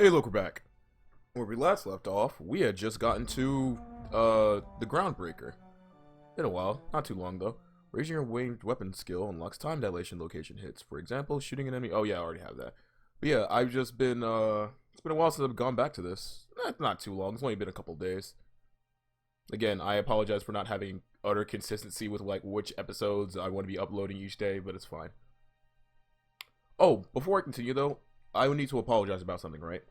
Hey, look, we're back. Where we last left off, we had just gotten to, the Groundbreaker. Been a while, not too long though. Raising your winged weapon skill unlocks time dilation location hits. For example, shooting an enemy. Oh yeah, I already have that. But yeah, I've just been, it's been a while since I've gone back to this. Not too long, it's only been a couple days. Again, I apologize for not having utter consistency with, like, which episodes I want to be uploading each day, but it's fine. Oh, before I continue though, I would need to apologize about something, right?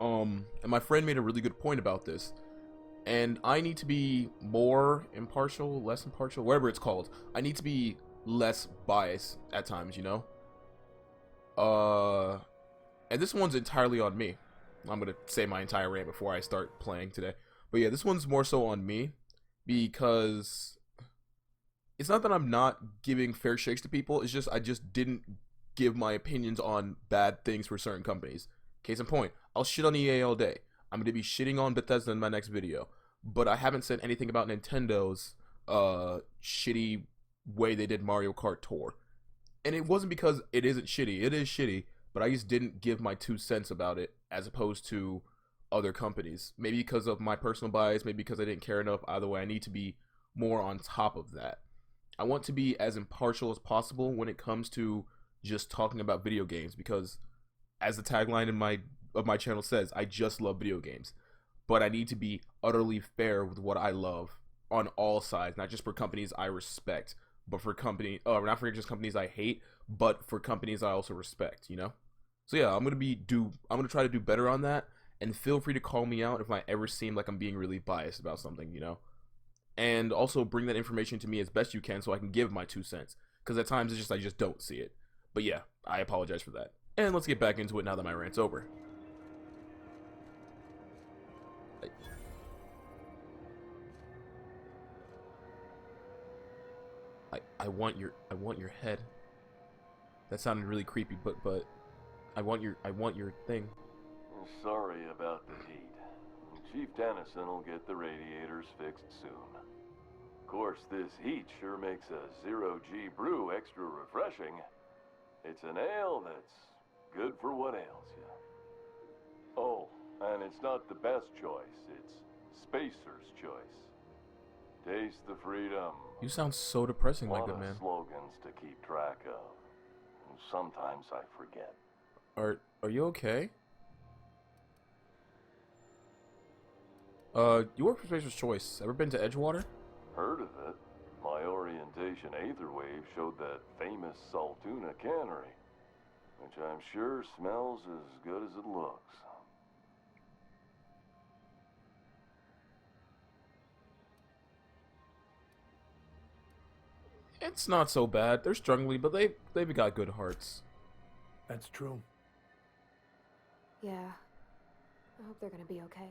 And my friend made a really good point about this. And I need to be more impartial, less impartial, whatever it's called. I need to be less biased at times, you know? And this one's entirely on me. I'm gonna say my entire rant before I start playing today. But yeah, this one's more so on me because it's not that I'm not giving fair shakes to people, it's just I just didn't give my opinions on bad things for certain companies. Case in point, I'll shit on EA all day. I'm going to be shitting on Bethesda in my next video. But I haven't said anything about Nintendo's shitty way they did Mario Kart Tour. And it wasn't because it isn't shitty. It is shitty, but I just didn't give my 2 cents about it as opposed to other companies. Maybe because of my personal bias, maybe because I didn't care enough. Either way, I need to be more on top of that. I want to be as impartial as possible when it comes to just talking about video games because as the tagline in my channel says, I just love video games. But I need to be utterly fair with what I love on all sides, not just for companies I respect, but for not for just companies I hate, but for companies I also respect, you know? So yeah, I'm gonna try to do better on that, and feel free to call me out if I ever seem like I'm being really biased about something, you know? And also bring that information to me as best you can so I can give my 2 cents. Because at times I just don't see it. But yeah, I apologize for that. And let's get back into it now that my rant's over. I want your head. That sounded really creepy, but I want your thing. Sorry about the heat. Chief Dennison will get the radiators fixed soon. Of course, this heat sure makes a zero-G brew extra refreshing. It's an ale that's good for what ails you. Oh, and it's not the best choice. It's Spacer's choice. Taste the freedom. You sound so depressing, my good man. Slogans to keep track of. Sometimes I forget. Are you okay? You work for Spacer's Choice. Ever been to Edgewater? Heard of it. My orientation Aetherwave showed that famous Saltuna cannery, which I'm sure smells as good as it looks. It's not so bad. They're struggling, but they've got good hearts. That's true. Yeah. I hope they're gonna be okay.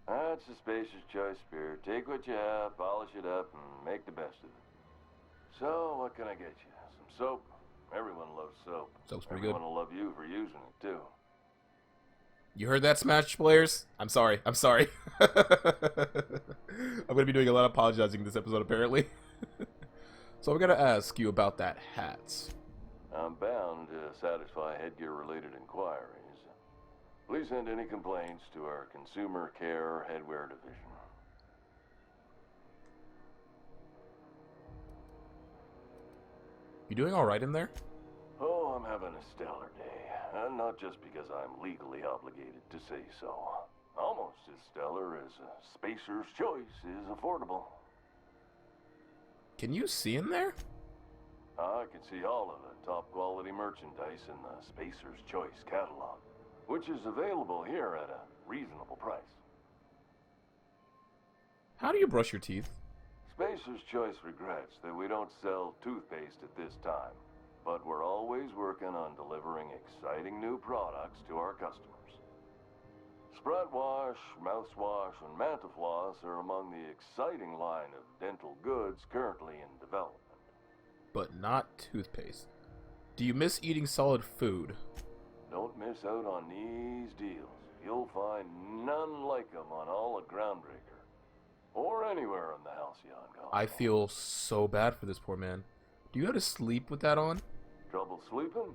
That's the Spacer's Choice spirit. Take what you have, polish it up, and make the best of it. So, what can I get you? Some soap? Everyone loves soap. Soap's pretty good. Everyone will love you for using it, too. You heard that, Smash players? I'm sorry. I'm sorry. I'm gonna be doing a lot of apologizing this episode, apparently. So I'm gonna ask you about that hat. I'm bound to satisfy headgear-related inquiries. Please send any complaints to our Consumer Care Headwear Division. You doing alright in there? Oh, I'm having a stellar day. And not just because I'm legally obligated to say so. Almost as stellar as a Spacer's Choice is affordable. Can you see in there? I can see all of the top quality merchandise in the Spacer's Choice catalog, which is available here at a reasonable price. How do you brush your teeth? Spacer's Choice regrets that we don't sell toothpaste at this time, but we're always working on delivering exciting new products to our customers. Spread wash, mouthwash, and Mantafloss are among the exciting line of dental goods currently in development. But not toothpaste. Do you miss eating solid food? Don't miss out on these deals. You'll find none like them on all of Groundbreaker. Or anywhere in the Halcyon Colony. I feel so bad for this poor man. Do you have to sleep with that on? Trouble sleeping?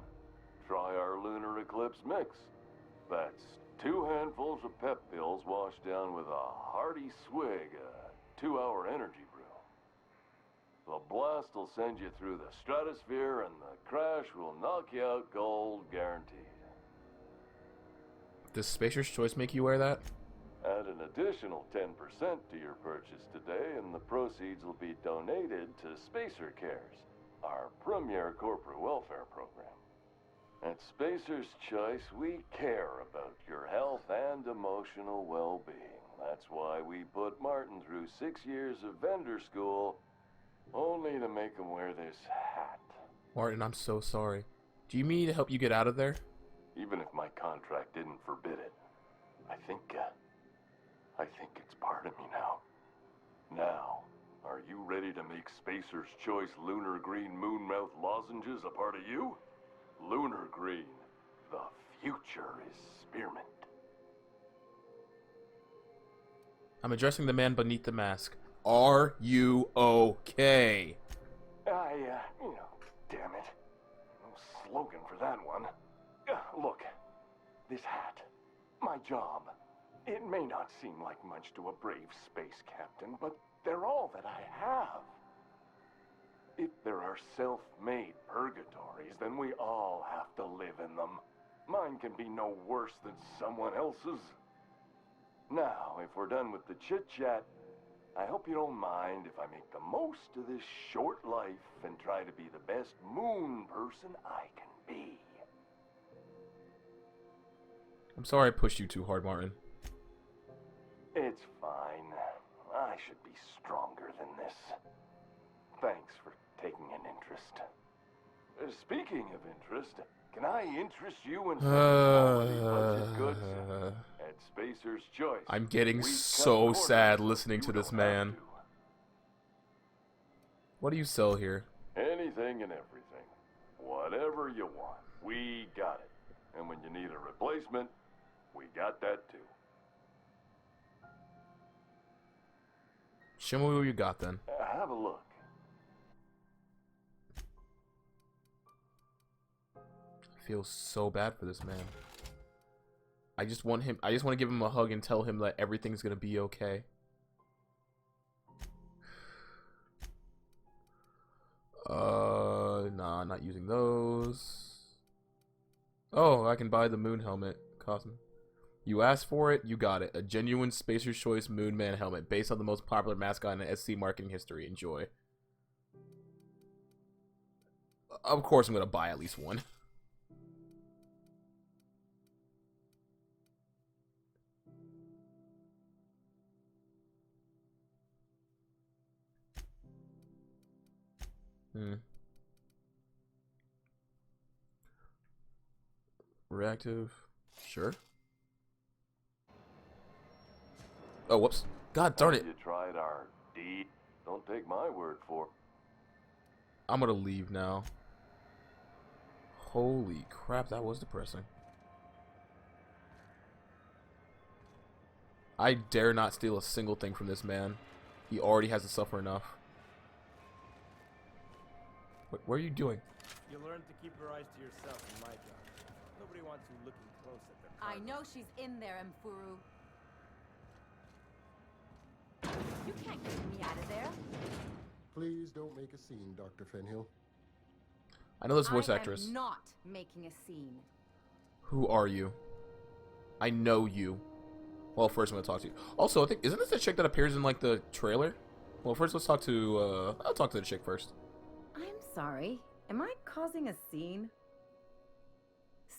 Try our Lunar Eclipse mix. That's 2 handfuls of pep pills washed down with a hearty swig of 2-hour energy brew. The blast will send you through the stratosphere, and the crash will knock you out cold, guaranteed. Does Spacer's Choice make you wear that? Add an additional 10% to your purchase today, and the proceeds will be donated to Spacer Cares, our premier corporate welfare program. At Spacer's Choice, we care about your health and emotional well-being. That's why we put Martin through 6 years of vendor school, only to make him wear this hat. Martin, I'm so sorry. Do you mean me to help you get out of there? Even if my contract didn't forbid it, I think it's part of me now. Now, are you ready to make Spacer's Choice Lunar Green Moonmouth lozenges a part of you? Lunar Green, the future is spearmint. I'm addressing the man beneath the mask. Are you okay? Damn it. No slogan for that one. Look, this hat, my job. It may not seem like much to a brave space captain, but they're all that I have. If there are self-made purgatories, then we all have to live in them. Mine can be no worse than someone else's. Now, if we're done with the chit-chat, I hope you don't mind if I make the most of this short life and try to be the best moon person I can be. I'm sorry I pushed you too hard, Martin. It's fine. I should be stronger than this. Thanks for taking an interest. Speaking of interest, can I interest you in some quality budget goods? At Spacer's Choice. I'm getting we cut so corners sad so listening to you this don't have man. to. What do you sell here? Anything and everything. Whatever you want, we got it. And when you need a replacement, we got that too. Show me what you got then. Have a look. I feel so bad for this man. I just want to give him a hug and tell him that everything's gonna be okay. Nah, not using those. Oh, I can buy the moon helmet. Cost me. You asked for it, you got it. A genuine Spacer's Choice Moon Man helmet based on the most popular mascot in SC marketing history. Enjoy. Of course I'm gonna buy at least one. Reactive. Sure. Oh, whoops. God darn it. You tried our deed. Don't take my word for it. I'm gonna leave now. Holy crap, that was depressing. I dare not steal a single thing from this man. He already has to suffer enough. What are you doing? You learn to keep your eyes to yourself in my job. Nobody wants you looking close at their I cargo. know she's in there, Mfuru. You can't get me out of there. Please don't make a scene, Dr. Fenhill. I know this voice I actress. am not making a scene. Who are you? I know you. Well, first I'm gonna talk to you. Also, I think isn't this the chick that appears in like the trailer? Well, first let's talk to I'll talk to the chick first. I'm sorry. Am I causing a scene?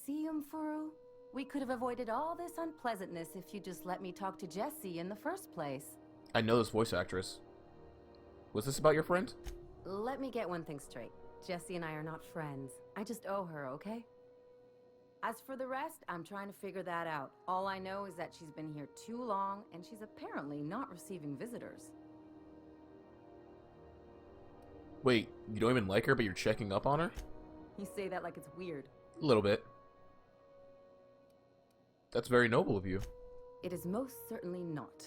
See, Mfuru? We could have avoided all this unpleasantness if you just let me talk to Jessie in the first place. I know this voice actress. Was this about your friend? Let me get one thing straight. Jessie and I are not friends. I just owe her, okay? As for the rest, I'm trying to figure that out. All I know is that she's been here too long, and she's apparently not receiving visitors. Wait, you don't even like her, but you're checking up on her? You say that like it's weird. A little bit. That's very noble of you. It is most certainly not.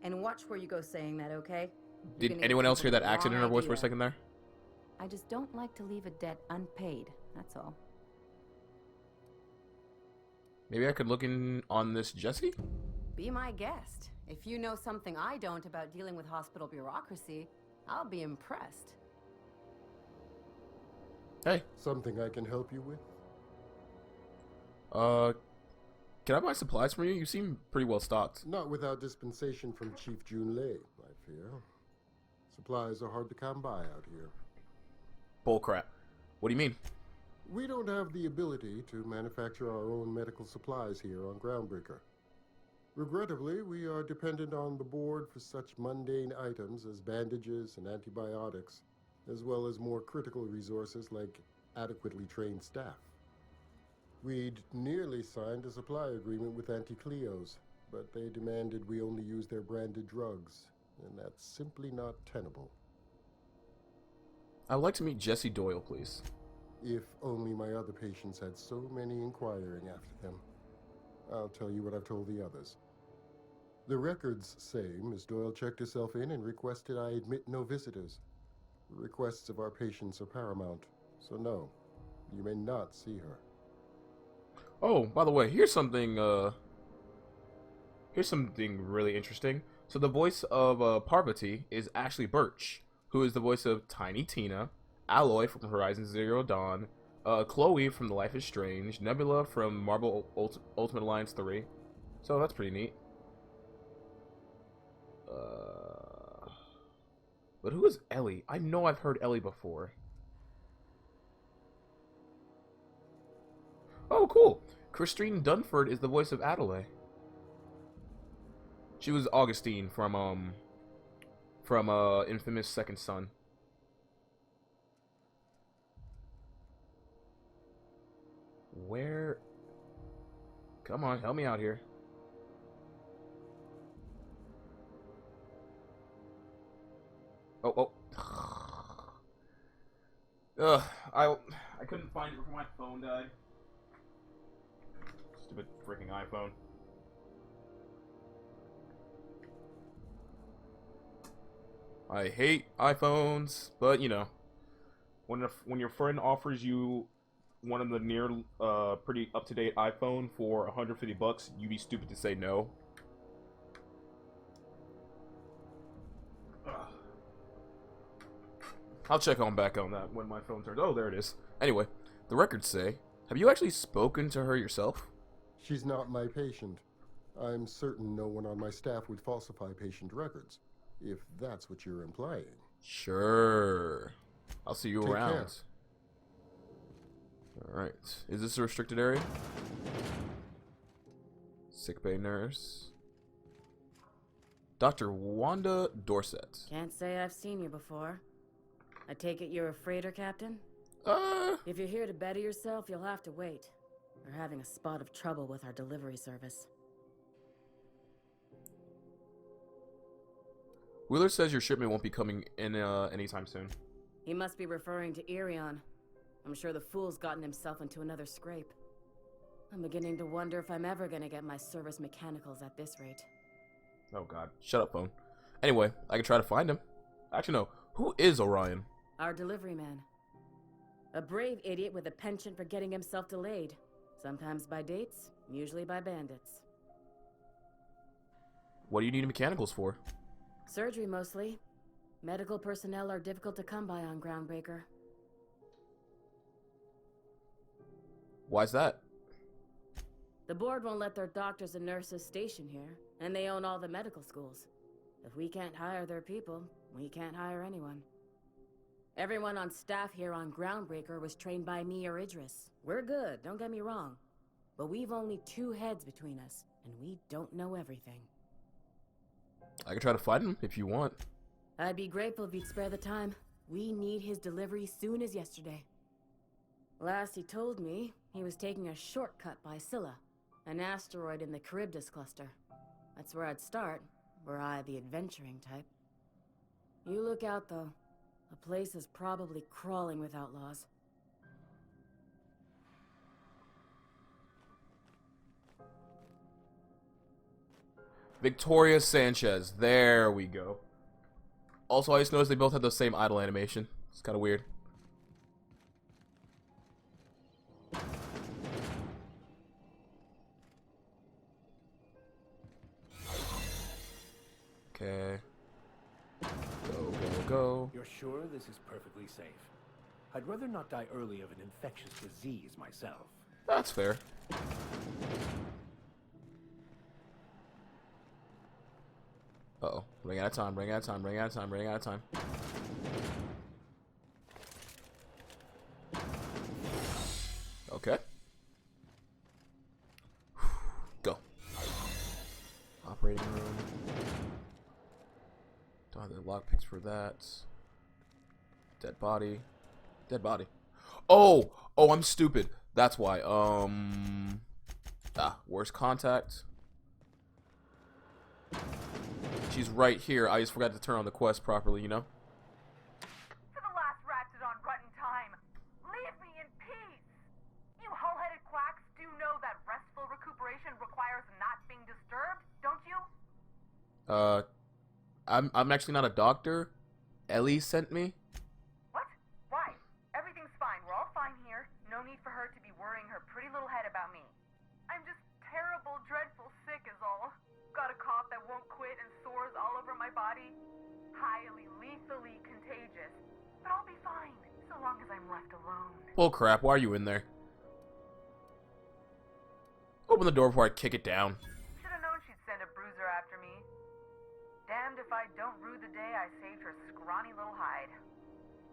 And watch where you go saying that, okay? You're Did gonna get anyone else hear people that the accent in wrong her voice for a idea. second there? I just don't like to leave a debt unpaid, that's all. Maybe I could look in on this Jesse? Be my guest. If you know something I don't about dealing with hospital bureaucracy, I'll be impressed. Hey. Something I can help you with? Can I buy supplies from you? You seem pretty well stocked. Not without dispensation from Chief Jun Lei, I fear. Supplies are hard to come by out here. Bullcrap. What do you mean? We don't have the ability to manufacture our own medical supplies here on Groundbreaker. Regrettably, we are dependent on the board for such mundane items as bandages and antibiotics, as well as more critical resources like adequately trained staff. We'd nearly signed a supply agreement with Anti-Cleos, but they demanded we only use their branded drugs, and that's simply not tenable. I'd like to meet Jesse Doyle, please. If only my other patients had so many inquiring after them. I'll tell you what I've told the others. The records say Ms. Doyle checked herself in and requested I admit no visitors. The requests of our patients are paramount, so no, you may not see her. Oh, by the way, here's something really interesting. So the voice of Parvati is Ashley Birch, who is the voice of Tiny Tina, Aloy from Horizon Zero Dawn, Chloe from The Life is Strange, Nebula from Marvel Ultimate Alliance 3. So that's pretty neat. But who is Ellie? I know I've heard Ellie before. Oh, cool. Christine Dunford is the voice of Adelaide. She was Augustine from infamous Second Son. Where? Come on, help me out here. Oh. Ugh, I couldn't find it before my phone died. Stupid freaking iPhone. I hate iPhones, but you know, when your friend offers you one of the near pretty up-to-date iPhone for $150, you'd be stupid to say no. I'll check on back on that when my phone turns. Oh, there it is. Anyway, the records say, have you actually spoken to her yourself? She's not my patient. I'm certain no one on my staff would falsify patient records, if that's what you're implying. Sure. I'll see you Take around. care. Alright. Is this a restricted area? Sickbay nurse. Dr. Wanda Dorset. Can't say I've seen you before. I take it you're a freighter captain? If you're here to better yourself, you'll have to wait. We're having a spot of trouble with our delivery service. Wheeler says your shipment won't be coming in anytime soon. He must be referring to Irion. I'm sure the fool's gotten himself into another scrape. I'm beginning to wonder if I'm ever gonna get my service mechanicals at this rate. Oh god. Shut up, phone. Anyway, I can try to find him. Actually, no. Who is Orion? Our delivery man. A brave idiot with a penchant for getting himself delayed. Sometimes by dates, usually by bandits. What do you need mechanicals for? Surgery, mostly. Medical personnel are difficult to come by on Groundbreaker. Why's that? The board won't let their doctors and nurses station here, and they own all the medical schools. If we can't hire their people, we can't hire anyone. Everyone on staff here on Groundbreaker was trained by me or Idris. We're good, don't get me wrong. But we've only 2 heads between us, and we don't know everything. I can try to find him if you want. I'd be grateful if you'd spare the time. We need his delivery soon as yesterday. Last he told me, he was taking a shortcut by Scylla, an asteroid in the Charybdis cluster. That's where I'd start, were I the adventuring type. You look out, though. The place is probably crawling with outlaws. Victoria Sanchez. There we go. Also, I just noticed they both have the same idle animation. It's kind of weird. Okay. Go, go, go. You're sure this is perfectly safe? I'd rather not die early of an infectious disease myself. That's fair. Uh-oh. Running out of time, running out of time, running out of time, running out of time. Okay. Go. Operating room. Don't have the lockpicks for that. Dead body. Dead body. Oh! Oh, I'm stupid. That's why. Worst contact. She's right here. I just forgot to turn on the quest properly, you know? For the last ratchet on rotten time, leave me in peace! You hull-headed quacks do know that restful recuperation requires not being disturbed, don't you? I'm actually not a doctor. Ellie sent me. What? Why? Everything's fine. We're all fine here. No need for her to be worrying her pretty little head about me. I'm just terrible, dreadful sick is all. Got a cough that won't quit and sores all over my body. Highly, lethally contagious. But I'll be fine, so long as I'm left alone. Well, crap. Why are you in there? Open the door before I kick it down. Should've known she'd send a bruiser after me. Damned if I don't rue the day I saved her scrawny little hide.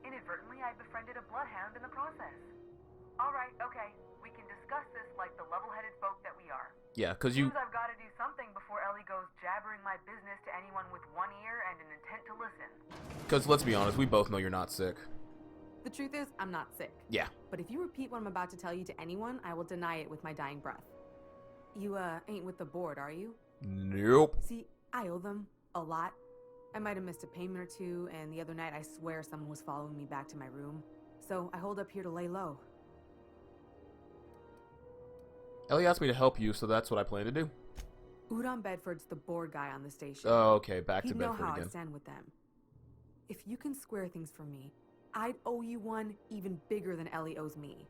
Inadvertently, I befriended a bloodhound in the process. Alright, okay. We can discuss this like the level-headed folk that we are. Yeah, because you... Seems I've got to do something before Ellie goes jabbering my business to anyone with one ear and an intent to listen. Because let's be honest, we both know you're not sick. The truth is, I'm not sick. Yeah. But if you repeat what I'm about to tell you to anyone, I will deny it with my dying breath. You, ain't with the board, are you? Nope. See, I owe them a lot. I might have missed a payment or two, and the other night I swear someone was following me back to my room. So I hold up here to lay low. Ellie asked me to help you, so that's what I plan to do. Udon Bedford's the board guy on the station. Oh, okay. Back to He'd know Bedford how again. I stand with them. If you can square things for me, I'd owe you one even bigger than Ellie owes me.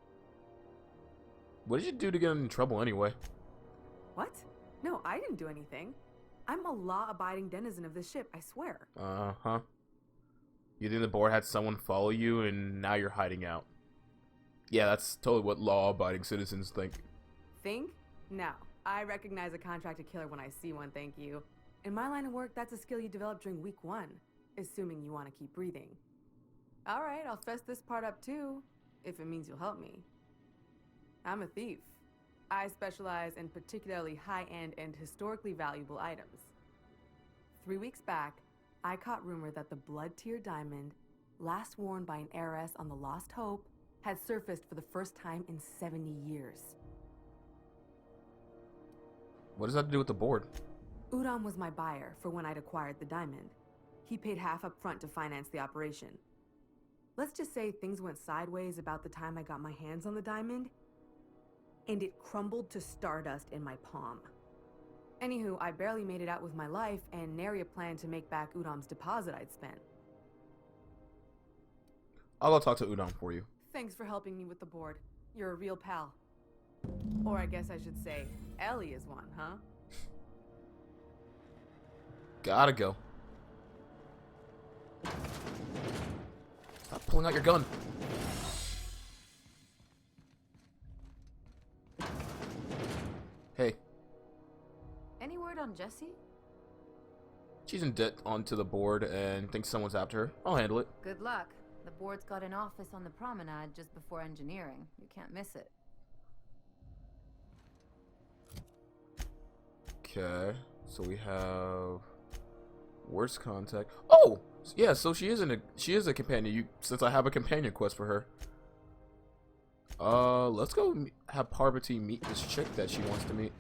What did you do to get in trouble anyway? What? No, I didn't do anything. I'm a law-abiding denizen of this ship, I swear. Uh-huh. You think the board had someone follow you, and now you're hiding out? Yeah, that's totally what law-abiding citizens think. Think? No. I recognize a contracted killer when I see one, thank you. In my line of work, that's a skill you develop during week 1, assuming you want to keep breathing. Alright, I'll fess this part up too, if it means you'll help me. I'm a thief. I specialize in particularly high-end and historically valuable items. 3 weeks back, I caught rumor that the blood-tier diamond, last worn by an heiress on the Lost Hope, had surfaced for the first time in 70 years. What does that have to do with the board? Udon was my buyer for when I'd acquired the diamond. He paid half up front to finance the operation. Let's just say things went sideways about the time I got my hands on the diamond, and it crumbled to stardust in my palm. Anywho, I barely made it out with my life, and nary a plan to make back Udon's deposit I'd spent. I'll go talk to Udon for you. Thanks for helping me with the board. You're a real pal. Or I guess I should say, Ellie is one, huh? Gotta go. Stop pulling out your gun. Hey. Any word on Jessie? She's in debt onto the board and thinks someone's after her. I'll handle it. Good luck. The board's got an office on the promenade just before engineering. You can't miss it. Okay. So we have worst contact. Oh, yeah. So she is a companion. Since I have a companion quest for her. Let's go have Parvati meet this chick that she wants to meet.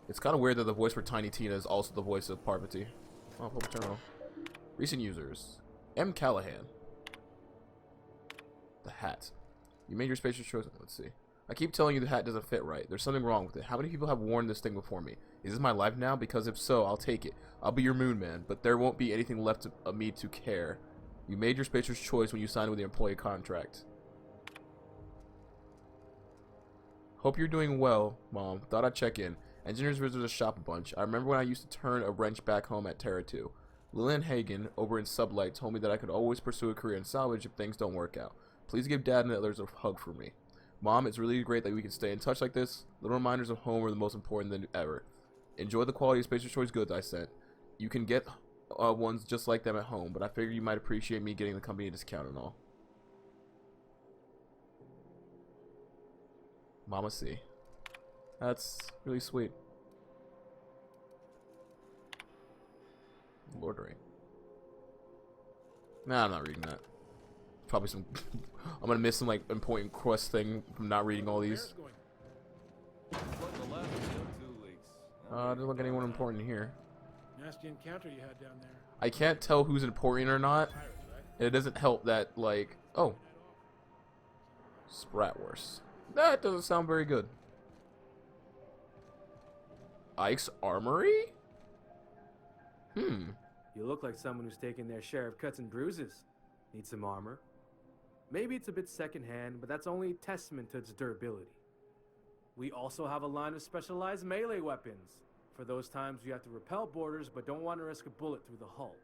It's kind of weird that the voice for Tiny Tina is also the voice of Parvati. Oh, public terminal. Recent users. M. Callahan. The hat. You made your spacious choice. Let's see. I keep telling you the hat doesn't fit right. There's something wrong with it. How many people have worn this thing before me? Is this my life now? Because if so, I'll take it. I'll be your moon man, but there won't be anything left of me to care. You made your spacious choice when you signed with the employee contract. Hope you're doing well, Mom. Thought I'd check in. Engineers visit the shop a bunch. I remember when I used to turn a wrench back home at Terra 2. Lillian Hagen, over in Sublight, told me that I could always pursue a career in salvage if things don't work out. Please give Dad and the others a hug for me. Mom, it's really great that we can stay in touch like this. Little reminders of home are the most important than ever. Enjoy the quality of Spacer's Choice goods I sent. You can get ones just like them at home, but I figured you might appreciate me getting the company a discount and all. Mama C. That's really sweet. Lordering. Nah, I'm not reading that. Probably some... I'm gonna miss some, like, important quest thing from not reading all these. Doesn't look anyone important here. Nasty encounter you had down there. I can't tell who's important or not. And it doesn't help that, like... Oh. Spratwurst. That doesn't sound very good. Ike's Armory? You look like someone who's taken their share of cuts and bruises. Need some armor? Maybe it's a bit secondhand, but that's only a testament to its durability. We also have a line of specialized melee weapons, for those times you have to repel boarders but don't want to risk a bullet through the hull.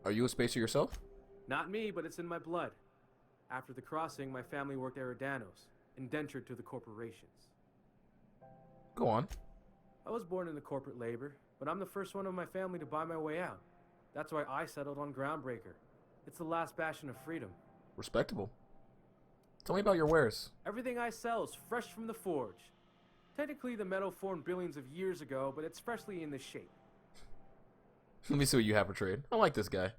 Are you a spacer yourself? Not me, but it's in my blood. After the crossing, my family worked Eridanos, indentured to the corporations. Go on. I was born into corporate labor, but I'm the first one of my family to buy my way out. That's why I settled on Groundbreaker. It's the last bastion of freedom. Respectable. Tell me about your wares. Everything I sell is fresh from the forge. Technically, the metal formed billions of years ago, but it's freshly in this shape. Let me see what you have for trade. I like this guy.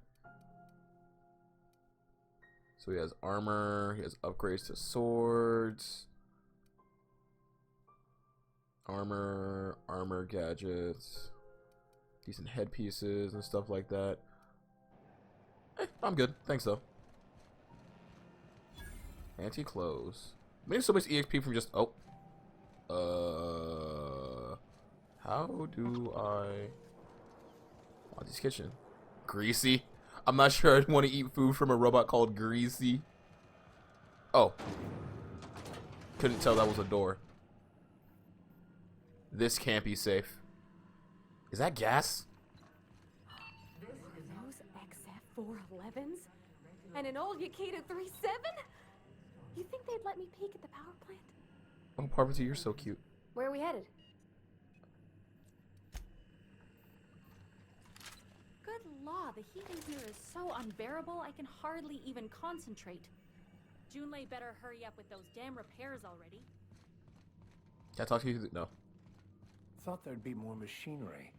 So he has armor. He has upgrades to swords. Armor gadgets. Decent headpieces and stuff like that. I'm good. Thanks, though. Anti-clothes. Maybe so much EXP from just... Oh. How do I... Monty's Kitchen. Greasy. I'm not sure I'd want to eat food from a robot called Greasy. Oh. Couldn't tell that was a door. This can't be safe. Is that gas? Those XF411s? And an old Yakita 3.7? You think they'd let me peek at the power plant? Oh, Parvati, you're so cute. Where are we headed? Good law, the heat in here is so unbearable I can hardly even concentrate. Junlei better hurry up with those damn repairs already. Can I talk to you? No. Thought there'd be more machinery.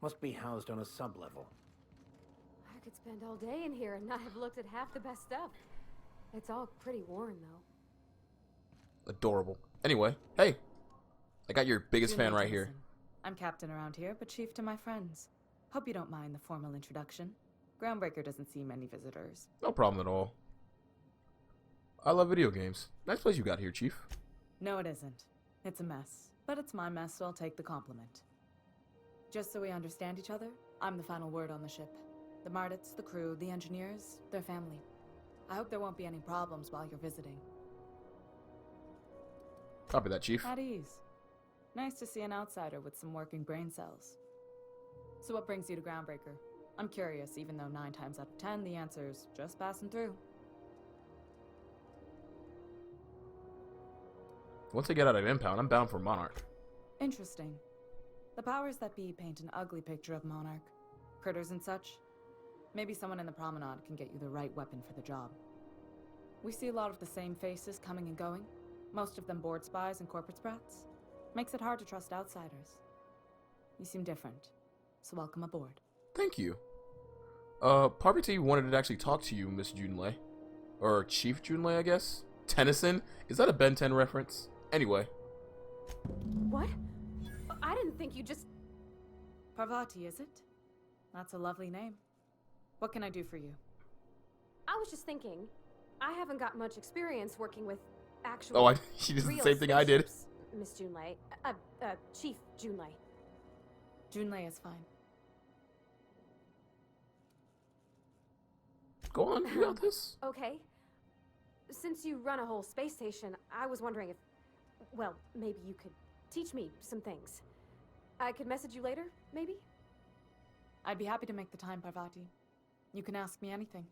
Must be housed on a sub-level. I could spend all day in here and not have looked at half the best stuff. It's all pretty worn, though. Adorable. Anyway, hey. I got your biggest fan right here. I'm captain around here, but chief to my friends. Hope you don't mind the formal introduction. Groundbreaker doesn't see many visitors. No problem at all. I love video games. Nice place you got here, Chief. No, it isn't. It's a mess. But it's my mess, so I'll take the compliment. Just so we understand each other, I'm the final word on the ship. The Mardits, the crew, the engineers, their family. I hope there won't be any problems while you're visiting. Copy that, Chief. At ease. Nice to see an outsider with some working brain cells. So what brings you to Groundbreaker? I'm curious, even though 9 times out of 10 the answer's just passing through. Once I get out of Impound, I'm bound for Monarch. Interesting. The powers that be paint an ugly picture of Monarch. Critters and such. Maybe someone in the promenade can get you the right weapon for the job. We see a lot of the same faces coming and going. Most of them board spies and corporate sprats. Makes it hard to trust outsiders. You seem different, so welcome aboard. Thank you. Parvati wanted to actually talk to you, Miss Junlei. Or Chief Junlei, I guess? Tennyson? Is that a Ben 10 reference? Anyway. What? I didn't think you just... Parvati, is it? That's a lovely name. What can I do for you? I was just thinking, I haven't got much experience working with actual... Oh, she did the same thing I did. Miss Junlei. Chief Junlei. Junlei is fine. Go on, you got this. Okay. Since you run a whole space station, I was wondering if well, maybe you could teach me some things. I could message you later, maybe? I'd be happy to make the time, Parvati. You can ask me anything.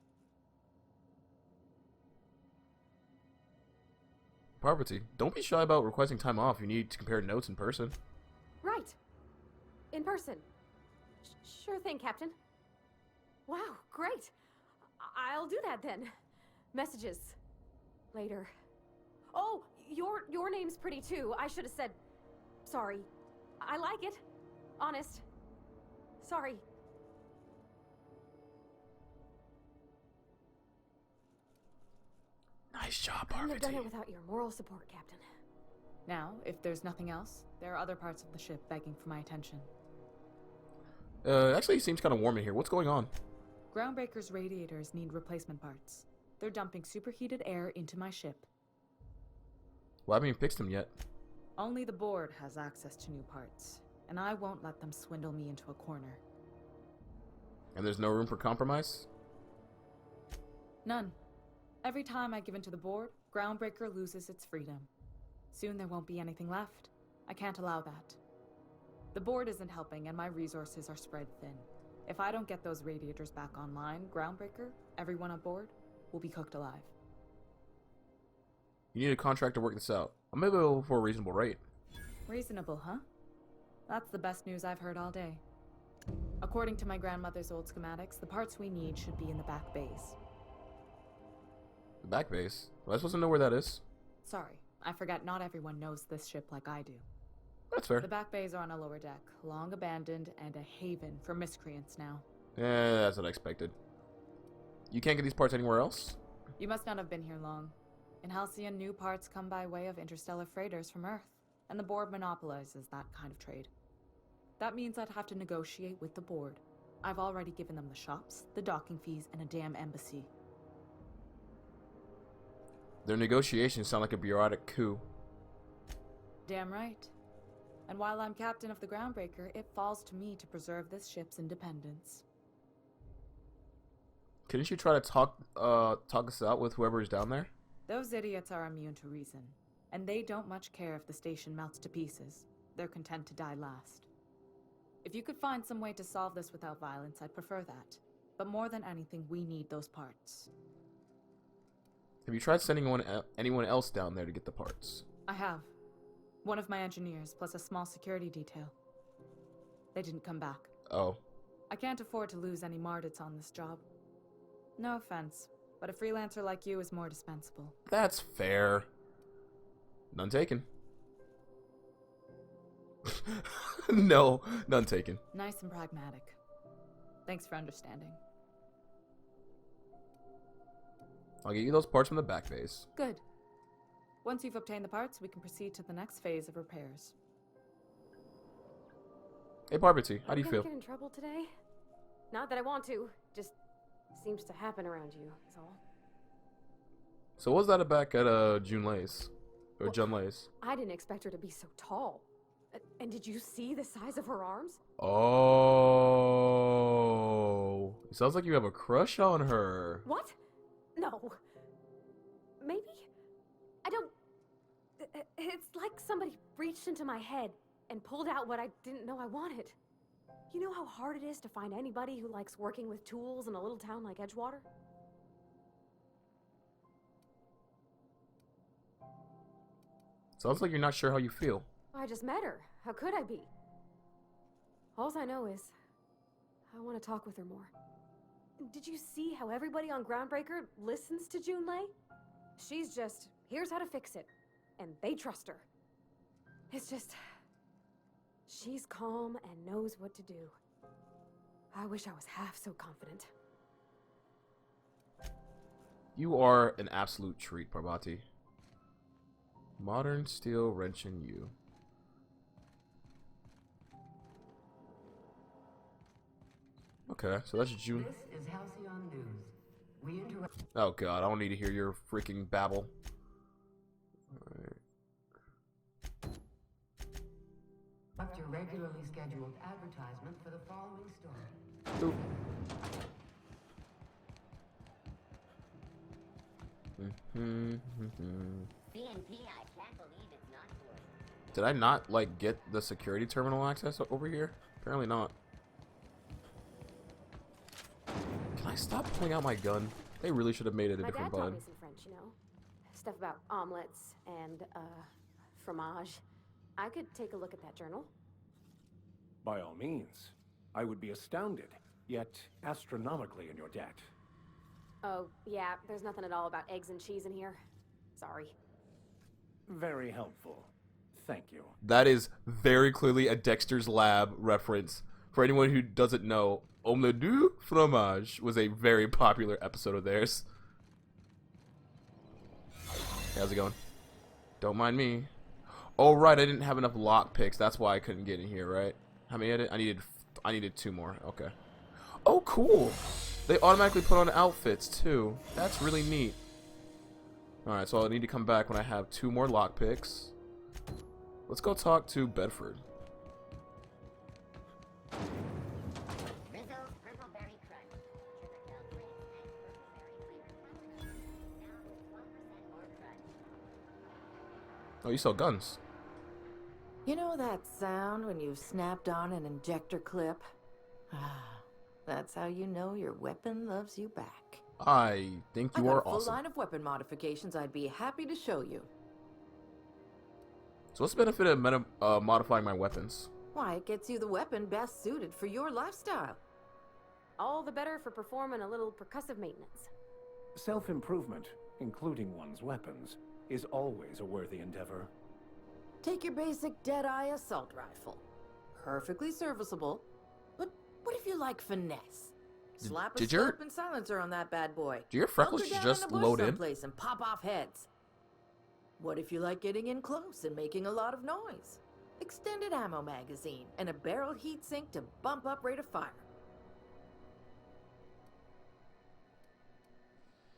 Parvati, don't be shy about requesting time off if you need to compare notes in person. Right. In person. Sure thing, Captain. Wow, great. I'll do that then. Messages. Later. Oh, your name's pretty too. I should have said sorry. I like it. Honest. Sorry. Nice job, Couldn't have done Parvati. it without your moral support, Captain. Now, if there's nothing else, there are other parts of the ship begging for my attention. Actually, it seems kind of warm in here. What's going on? Groundbreaker's radiators need replacement parts. They're dumping superheated air into my ship. Well, I haven't even fixed them yet. Only the board has access to new parts, and I won't let them swindle me into a corner. And there's no room for compromise? None. Every time I give in to the board, Groundbreaker loses its freedom. Soon there won't be anything left. I can't allow that. The board isn't helping, and my resources are spread thin. If I don't get those radiators back online, Groundbreaker, everyone aboard, will be cooked alive. You need a contract to work this out. I'm available for a reasonable rate. Reasonable, huh? That's the best news I've heard all day. According to my grandmother's old schematics, the parts we need should be in the back bays. The back base? Am I supposed to know where that is? Sorry, I forgot not everyone knows this ship like I do. That's fair. The back bays are on a lower deck, long abandoned and a haven for miscreants now. That's what I expected. You can't get these parts anywhere else? You must not have been here long. In Halcyon, new parts come by way of interstellar freighters from Earth, and the board monopolizes that kind of trade. That means I'd have to negotiate with the board. I've already given them the shops, the docking fees, and a damn embassy. Their negotiations sound like a bureaucratic coup. Damn right. And while I'm captain of the Groundbreaker, it falls to me to preserve this ship's independence. Couldn't you try to talk us out with whoever is down there? Those idiots are immune to reason, and they don't much care if the station melts to pieces. They're content to die last. If you could find some way to solve this without violence, I'd prefer that. But more than anything, we need those parts. Have you tried sending anyone else down there to get the parts? I have. One of my engineers, plus a small security detail. They didn't come back. Oh. I can't afford to lose any Mardits on this job. No offense, but a freelancer like you is more dispensable. That's fair. None taken. No, none taken. Nice and pragmatic. Thanks for understanding. I'll get you those parts from the back base. Good. Once you've obtained the parts, we can proceed to the next phase of repairs. Hey, Parvati, how do you I'm feel? gonna get in trouble today? Not that I want to. Just seems to happen around you, is all. So what was that back at June Lay's? Or Well, Jun Lay's? I didn't expect her to be so tall. And did you see the size of her arms? Oh. It sounds like you have a crush on her. What? No. Maybe? I don't... It's like somebody reached into my head and pulled out what I didn't know I wanted. You know how hard it is to find anybody who likes working with tools in a little town like Edgewater? Sounds like you're not sure how you feel. I just met her. How could I be? Alls I know is I want to talk with her more. Did you see how everybody on Groundbreaker listens to June Lay? She's just, here's how to fix it. And they trust her. It's just, she's calm and knows what to do. I wish I was half so confident. You are an absolute treat, Parvati. Modern steel wrenching you. Okay, so that's June. This is Halcyon News. We interrupt. Oh god, I don't need to hear your freaking babble. Interrupt your regularly scheduled advertisement for the following story. Oop. CNP, I can't believe it's not Did I not, like, get the security terminal access over here? Apparently not. Can I stop pulling out my gun? They really should have made it a My different dad taught button. me some French, you know. Stuff about omelets and, fromage. I could take a look at that journal. By all means. I would be astounded, yet astronomically in your debt. Oh, yeah, there's nothing at all about eggs and cheese in here. Sorry. Very helpful. Thank you. That is very clearly a Dexter's Lab reference. For anyone who doesn't know, Omelette du Fromage was a very popular episode of theirs. How's it going? Don't mind me. Oh, right, I didn't have enough lock picks. That's why I couldn't get in here, right? How many I needed 2 more. Okay. Oh, cool. They automatically put on outfits, too. That's really neat. Alright, so I'll need to come back when I have 2 more lock picks. Let's go talk to Bedford. Oh, you sell guns. You know that sound when you've snapped on an injector clip? That's how you know your weapon loves you back. I think you I got are a full awesome. line of weapon modifications I'd be happy to show you. So what's the benefit of modifying my weapons? Why, it gets you the weapon best suited for your lifestyle. All the better for performing a little percussive maintenance. Self-improvement, including one's weapons, is always a worthy endeavor. Take your basic Deadeye assault rifle. Perfectly serviceable. But what if you like finesse? Slap a Did your- scope and silencer on that bad boy. Do your freckles Hunker down just in a bush load in? someplace and pop off heads. What if you like getting in close and making a lot of noise? Extended ammo magazine and a barrel heatsink to bump up rate of fire.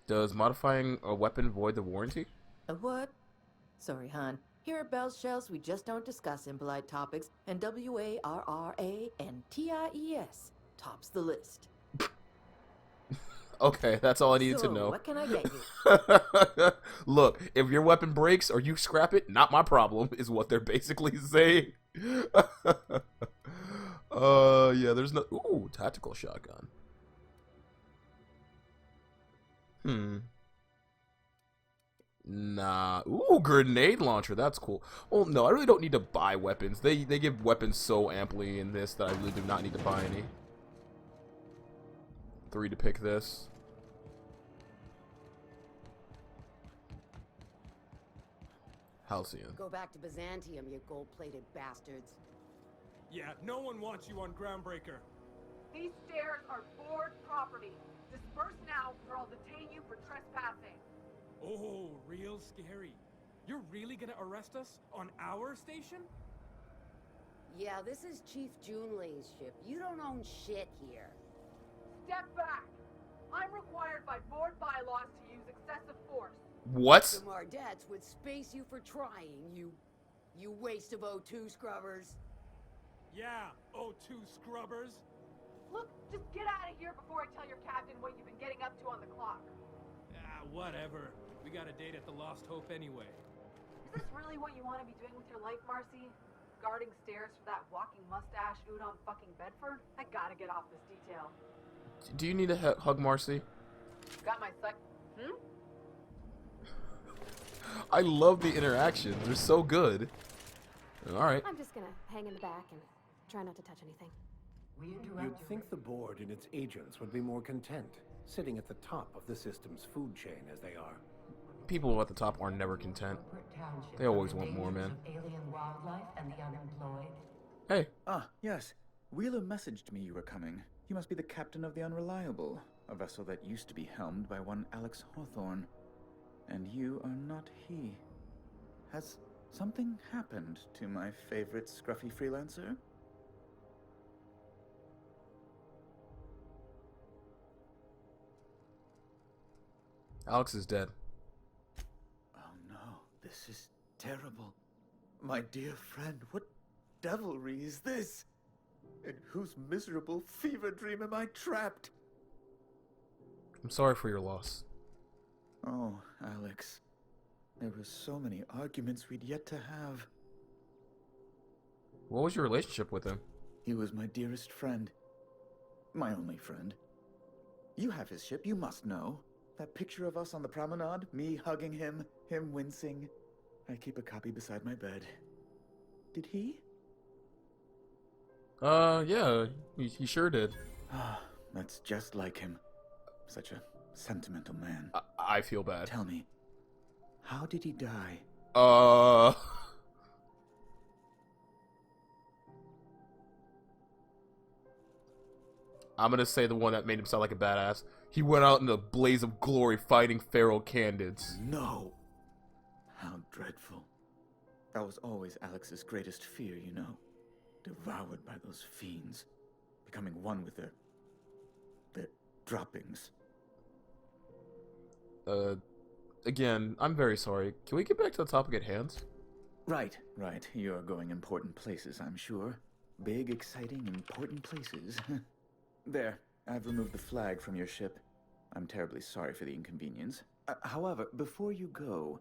Does modifying a weapon void the warranty? A what? Sorry, hon. Here at Bell's Shells, we just don't discuss impolite topics, and WARRA and TIES tops the list. Okay, that's all I needed So, to know. what can I get you? Look, if your weapon breaks or you scrap it, not my problem, is what they're basically saying. Yeah, there's no... Ooh, tactical shotgun. Nah. Ooh, grenade launcher. That's cool. Well, no, I really don't need to buy weapons. They give weapons so amply in this that I really do not need to buy any. 3 to pick this. Halcyon. Go back to Byzantium, you gold-plated bastards. Yeah, no one wants you on Groundbreaker. These stairs are board property. Disperse now, or I'll detain you for trespassing. Oh, real scary. You're really gonna arrest us on our station? Yeah, this is Chief Junlei's ship. You don't own shit here. Step back. I'm required by board bylaws to use excessive force. What? The Mardettes would space you for trying, you waste of O2 scrubbers. Yeah, O2 scrubbers. Look, just get out of here before I tell your captain what you've been getting up to on the clock. Ah, whatever. We got a date at the Lost Hope anyway. Is this really what you want to be doing with your life, Marcy? Guarding stairs for that walking mustache Udon fucking Bedford? I gotta get off this detail. Do you need a hug, Marcy? Got my sight. I love the interactions. They're so good. Alright. I'm just gonna hang in the back and try not to touch anything. You'd think the board and its agents would be more content, sitting at the top of the system's food chain as they are. People at the top are never content. They always want more, man. Alien wildlife and the unemployed. Hey. Ah, yes. Wheeler messaged me you were coming. You must be the captain of the Unreliable, a vessel that used to be helmed by one Alex Hawthorne. And you are not he. Has something happened to my favorite scruffy freelancer? Alex is dead. Oh no, this is terrible. My dear friend, what devilry is this? In whose miserable fever dream am I trapped? I'm sorry for your loss. Oh, Alex. There were so many arguments we'd yet to have. What was your relationship with him? He was my dearest friend. My only friend. You have his ship, you must know. That picture of us on the promenade, me hugging him, him wincing. I keep a copy beside my bed. Did he? Yeah, he sure did. Ah, that's just like him. Such a sentimental man. I feel bad. Tell me, how did he die? I'm gonna say the one that made him sound like a badass. He went out in a blaze of glory fighting feral candids. No! How dreadful. That was always Alex's greatest fear, you know. Devoured by those fiends. Becoming one with their droppings. Again, I'm very sorry. Can we get back to the topic at hand? Right. You're going important places, I'm sure. Big, exciting, important places. There, I've removed the flag from your ship. I'm terribly sorry for the inconvenience. However, before you go,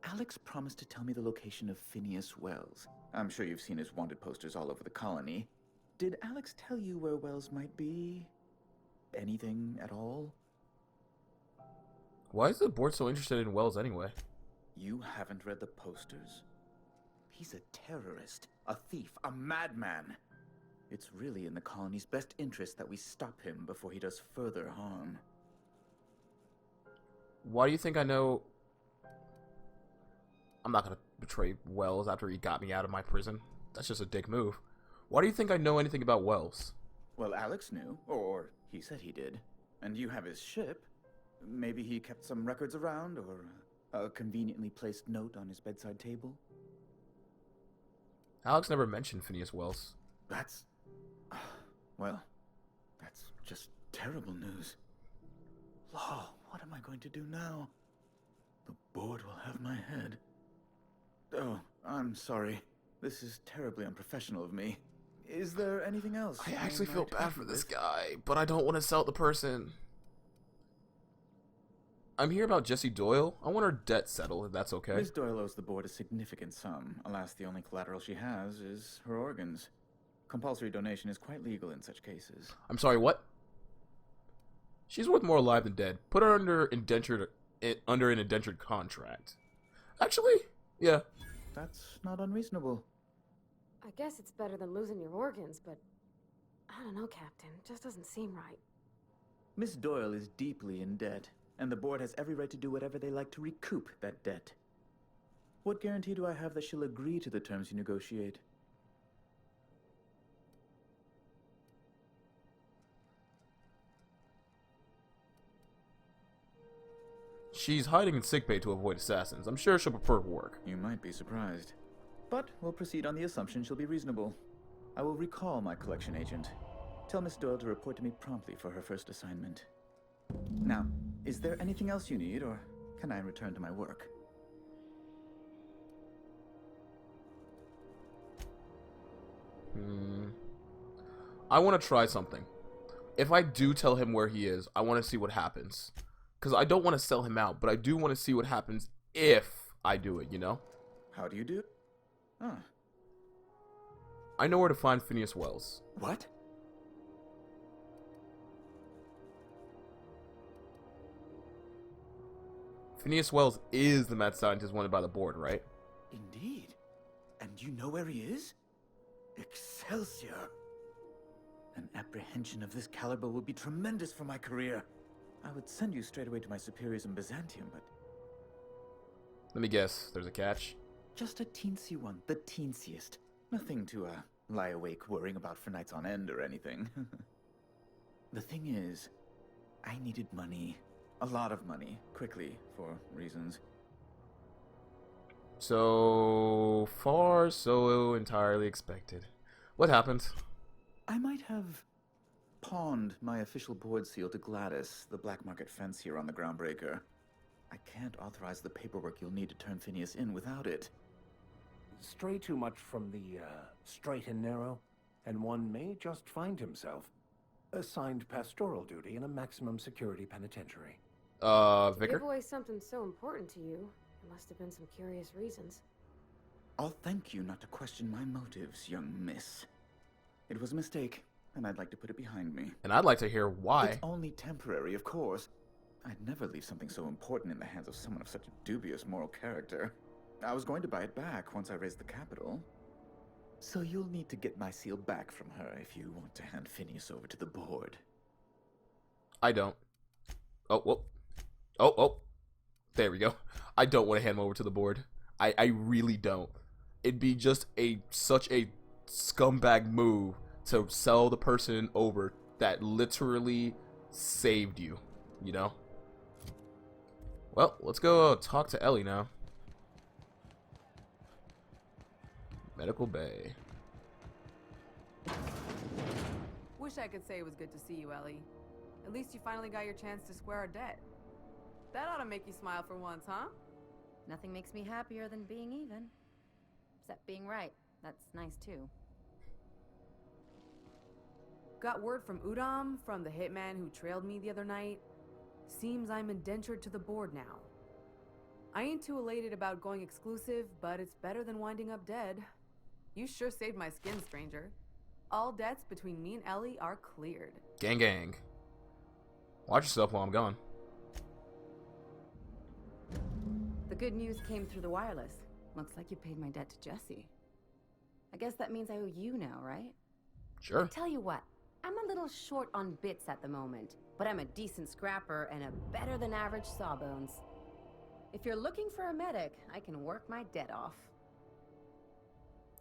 Alex promised to tell me the location of Phineas Wells. I'm sure you've seen his wanted posters all over the colony. Did Alex tell you where Wells might be? Anything at all? Why is the board so interested in Wells anyway? You haven't read the posters. He's a terrorist, a thief, a madman. It's really in the colony's best interest that we stop him before he does further harm. Why do you think I know... I'm not gonna betray Wells after he got me out of my prison. That's just a dick move. Why do you think I know anything about Wells? Well, Alex knew, or he said he did. And you have his ship. Maybe he kept some records around, or a conveniently placed note on his bedside table. Alex never mentioned Phineas Wells. That's... well, that's just terrible news. Law, what am I going to do now? The board will have my head. Oh, I'm sorry. This is terribly unprofessional of me. Is there anything else? I actually feel bad for this guy, but I don't want to sell the person. I'm here about Jessie Doyle. I want her debt settled, if that's okay. Miss Doyle owes the board a significant sum. Alas, the only collateral she has is her organs. Compulsory donation is quite legal in such cases. I'm sorry, what? She's worth more alive than dead. Put her under an indentured contract. Actually, yeah. That's not unreasonable. I guess it's better than losing your organs, but I don't know, Captain. It just doesn't seem right. Miss Doyle is deeply in debt, and the board has every right to do whatever they like to recoup that debt. What guarantee do I have that she'll agree to the terms you negotiate? She's hiding in sickbay to avoid assassins. I'm sure she'll prefer work. You might be surprised. But we'll proceed on the assumption she'll be reasonable. I will recall my collection agent. Tell Miss Doyle to report to me promptly for her first assignment. Now, is there anything else you need, or can I return to my work? I want to try something. If I do tell him where he is, I want to see what happens. Because I don't want to sell him out, but I do want to see what happens if I do it, you know? How do you do it? Ah. I know where to find Phineas Wells. What? Phineas Wells is the mad scientist wanted by the board, right? Indeed. And you know where he is? Excelsior! An apprehension of this caliber would be tremendous for my career. I would send you straight away to my superiors in Byzantium, but... Let me guess, there's a catch? Just a teensy one, the teensiest. Nothing to, lie awake worrying about for nights on end or anything. The thing is, I needed money. A lot of money, quickly, for reasons. So far, so entirely expected. What happened? I might have pawned my official board seal to Gladys, the black market fence here on the Groundbreaker. I can't authorize the paperwork you'll need to turn Phineas in without it. Stray too much from the, straight and narrow, and one may just find himself assigned pastoral duty in a maximum security penitentiary. To Vicar? give away something so important to you, there must have been some curious reasons. I'll thank you not to question my motives, young miss. It was a mistake, and I'd like to put it behind me. And I'd like to hear why. It's only temporary, of course. I'd never leave something so important in the hands of someone of such a dubious moral character. I was going to buy it back once I raised the capital. So you'll need to get my seal back from her if you want to hand Phineas over to the board. I don't. Oh, whoa. Oh. There we go. I don't want to hand him over to the board. I really don't. It'd be just such a scumbag move to sell the person over that literally saved you, you know? Well, let's go talk to Ellie now. Medical Bay. Wish I could say it was good to see you, Ellie. At least you finally got your chance to square our debt. That ought to make you smile for once, huh? Nothing makes me happier than being even. Except being right. That's nice, too. Got word from Udam, from the hitman who trailed me the other night. Seems I'm indentured to the board now. I ain't too elated about going exclusive, but it's better than winding up dead. You sure saved my skin, stranger. All debts between me and Ellie are cleared. Gang gang. Watch yourself while I'm gone. The good news came through the wireless. Looks like you paid my debt to Jesse. I guess that means I owe you now, right? Sure. Tell you what, I'm a little short on bits at the moment, but I'm a decent scrapper and a better than average sawbones. If you're looking for a medic, I can work my debt off.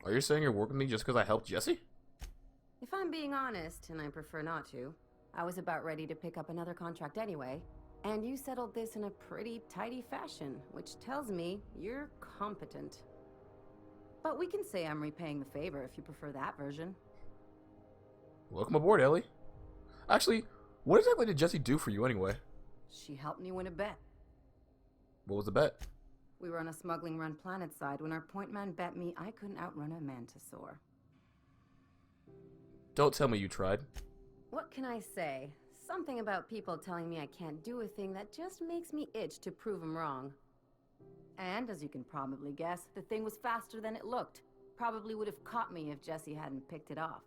Are you saying you're working with me just because I helped Jesse? If I'm being honest, and I prefer not to, I was about ready to pick up another contract anyway, and you settled this in a pretty tidy fashion, which tells me you're competent. But we can say I'm repaying the favor if you prefer that version. Welcome aboard, Ellie. Actually, what exactly did Jesse do for you anyway? She helped me win a bet. What was the bet? We were on a smuggling run planet side when our point man bet me I couldn't outrun a mantisaur. Don't tell me you tried. What can I say? Something about people telling me I can't do a thing that just makes me itch to prove them wrong. And, as you can probably guess, the thing was faster than it looked. Probably would have caught me if Jesse hadn't picked it off.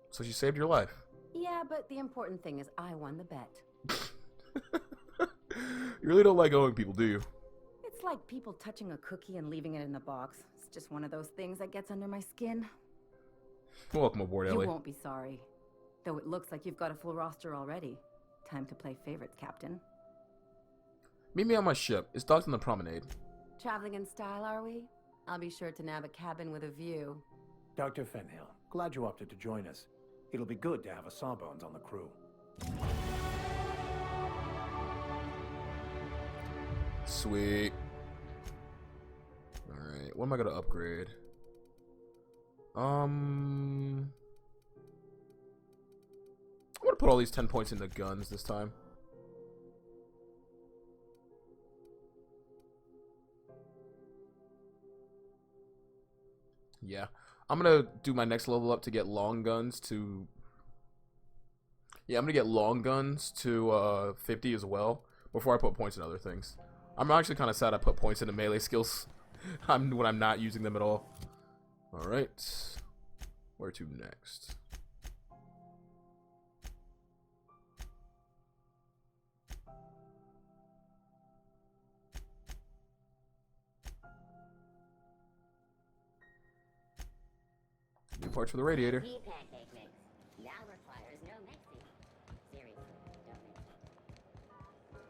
So she saved your life. Yeah, but the important thing is I won the bet. You really don't like owing people, do you? It's like people touching a cookie and leaving it in the box. It's just one of those things that gets under my skin. Welcome aboard, Ellie. You won't be sorry. Though it looks like you've got a full roster already. Time to play favorites, Captain. Meet me on my ship. It's docked on the promenade. Traveling in style, are we? I'll be sure to nab a cabin with a view. Dr. Fenhill, glad you opted to join us. It'll be good to have a Sawbones on the crew. Sweet. Alright, what am I gonna upgrade? I'm gonna put all these 10 points into guns this time. Yeah. I'm gonna do my next level up to get long guns to... Yeah, I'm gonna get long guns to 50 as well before I put points in other things. I'm actually kind of sad I put points into melee skills when I'm not using them at all. Alright. Where to next? New parts for the radiator. The pancake mix now requires no mixing. Seriously, don't mix it.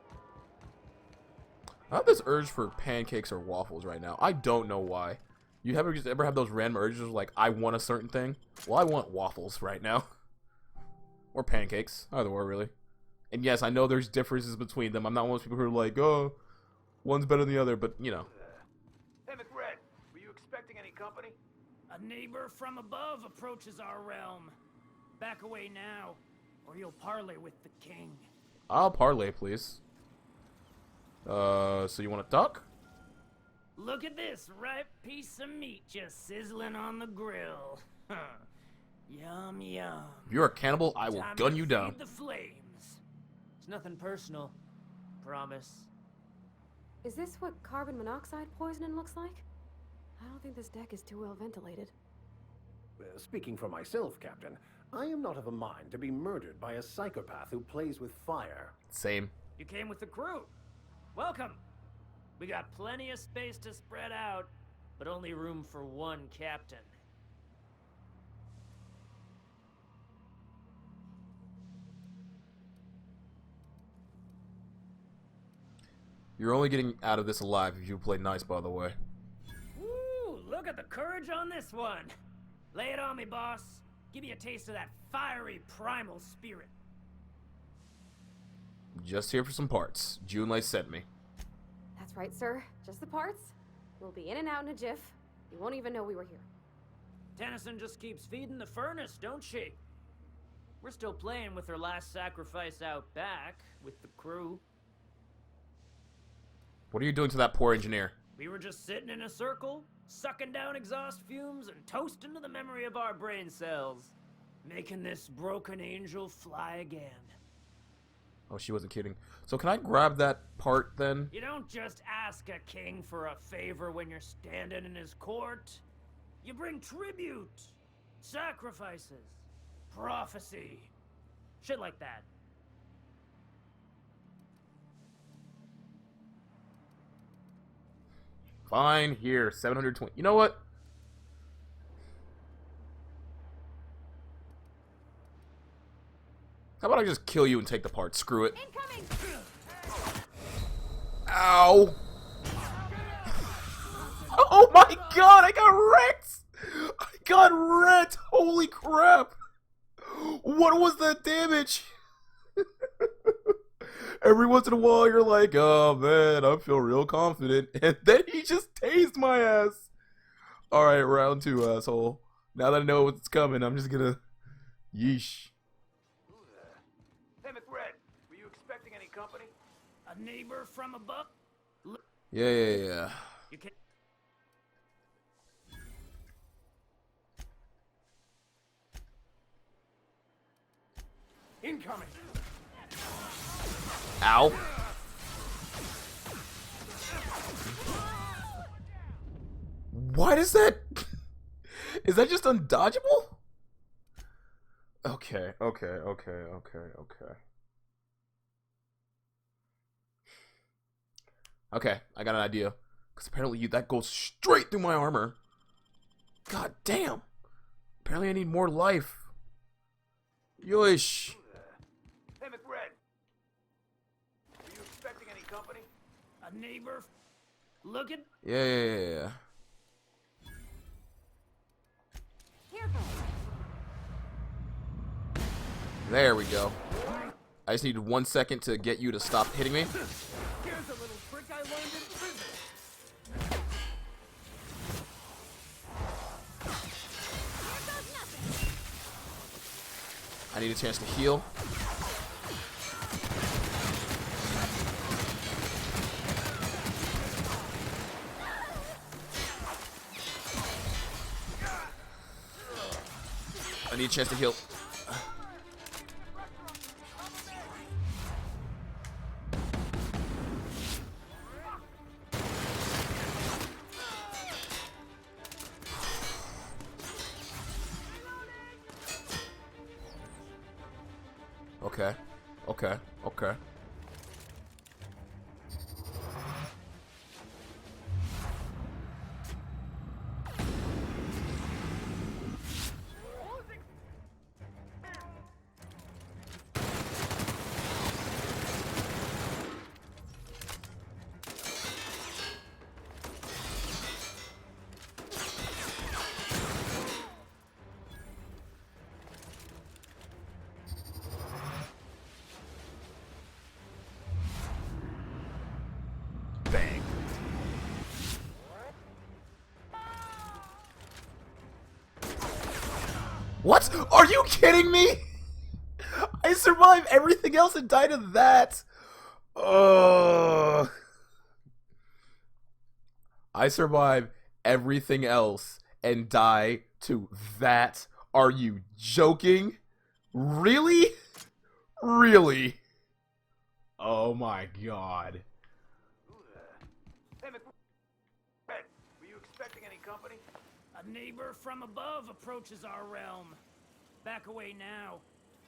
I have this urge for pancakes or waffles right now. I don't know why. You ever have those random urges like, I want a certain thing? Well, I want waffles right now. Or pancakes. Either or, really. And yes, I know there's differences between them. I'm not one of those people who are like, oh, one's better than the other, but, you know. Hey, McRed, were you expecting any company? A neighbor from above approaches our realm. Back away now, or you'll parley with the king. I'll parlay, please. So you want to talk? Look at this ripe piece of meat just sizzling on the grill. Yum, yum. If you're a cannibal, I will gun you down. The flames. It's nothing personal. Promise. Is this what carbon monoxide poisoning looks like? I don't think this deck is too well ventilated. Speaking for myself, Captain, I am not of a mind to be murdered by a psychopath who plays with fire. Same. You came with the crew. Welcome. We got plenty of space to spread out, but only room for one captain. You're only getting out of this alive if you play nice, by the way. Woo! Look at the courage on this one. Lay it on me, boss. Give me a taste of that fiery primal spirit. Just here for some parts. Junlei sent me. That's right, sir. Just the parts. We'll be in and out in a jiff. You won't even know we were here. Tennyson just keeps feeding the furnace, don't she? We're still playing with her last sacrifice out back, with the crew. What are you doing to that poor engineer? We were just sitting in a circle, sucking down exhaust fumes and toasting to the memory of our brain cells. Making this broken angel fly again. Oh, she wasn't kidding. So can I grab that part then? You don't just ask a king for a favor when you're standing in his court. You bring tribute, sacrifices, prophecy, shit like that. Fine, here, 720. You know what? How about I just kill you and take the part? Screw it. Incoming! Ow! Oh my god, I got wrecked! I got wrecked! Holy crap! What was that damage? Every once in a while you're like, oh man, I feel real confident. And then he just tased my ass. Alright, round 2, asshole. Now that I know what's coming, I'm just gonna... Yeesh. Hey, McRed, were you expecting any company? A neighbor from above? Yeah. You can... Incoming! Ow. Why does that... Is that just undodgeable? Okay. Okay, I got an idea. Because apparently that goes straight through my armor. God damn. Apparently I need more life. Yoish. Hey, McRed, were you expecting any company? A neighbor looking? Yeah. There we go. I just needed 1 second to get you to stop hitting me. Here's a little trick I learned in prison. I need a chance to heal. I need a chance to heal. Okay. Bang. What? Are you kidding me? I survived everything else and died of that. I survive everything else and die to that. Are you joking? Really? Really? Oh my god. Hey, McRed, were you expecting any company? A neighbor from above approaches our realm. Back away now,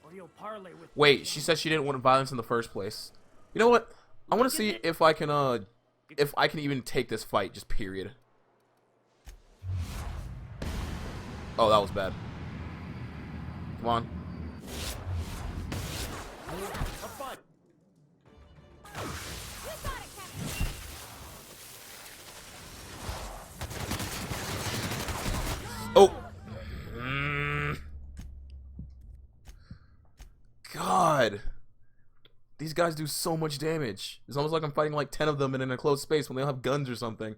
or you'll parley with. Wait, she said she didn't want violence in the first place. You know what? I want to see if I can even take this fight, just period. Oh, that was bad. Come on. Oh. God. These guys do so much damage. It's almost like I'm fighting like 10 of them and in a closed space when they don't have guns or something.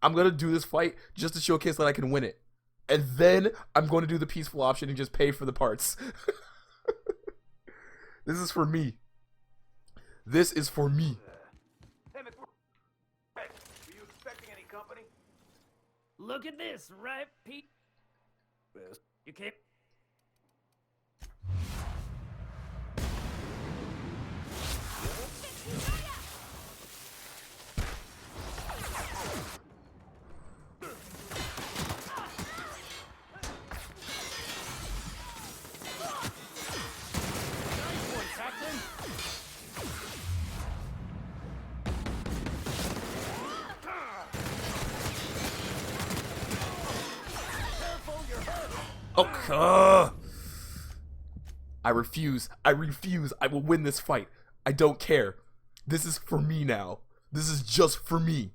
I'm going to do this fight just to showcase that I can win it. And then I'm going to do the peaceful option and just pay for the parts. This is for me. This is for me. Hey, McBride, were you expecting any company? Look at this, right, Pete? You can't. Oh, I refuse. I refuse. I will win this fight. I don't care. This is for me now. This is just for me.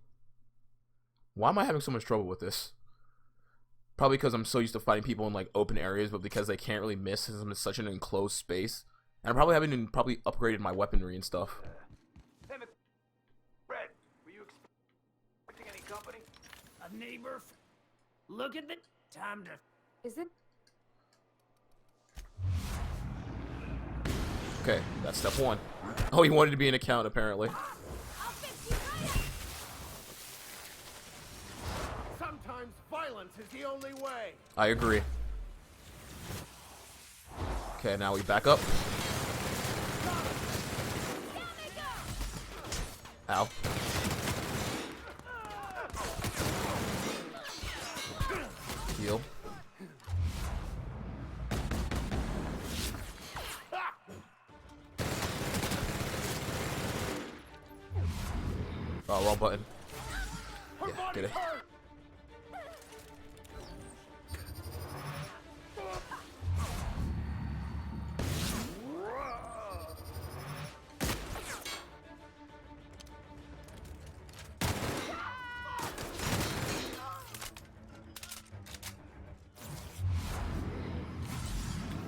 Why am I having so much trouble with this? Probably because I'm so used to fighting people in like open areas, but because they can't really miss since I'm in such an enclosed space. And I probably haven't even upgraded my weaponry and stuff. Hey, McBride, were you expecting any company? A neighbor. Look at the time to. Is it? Okay, that's step one. Oh, he wanted to be an account, apparently. Sometimes violence is the only way. I agree. Okay, now we back up. Ow. Heal. Oh, wrong button. Yeah, get it.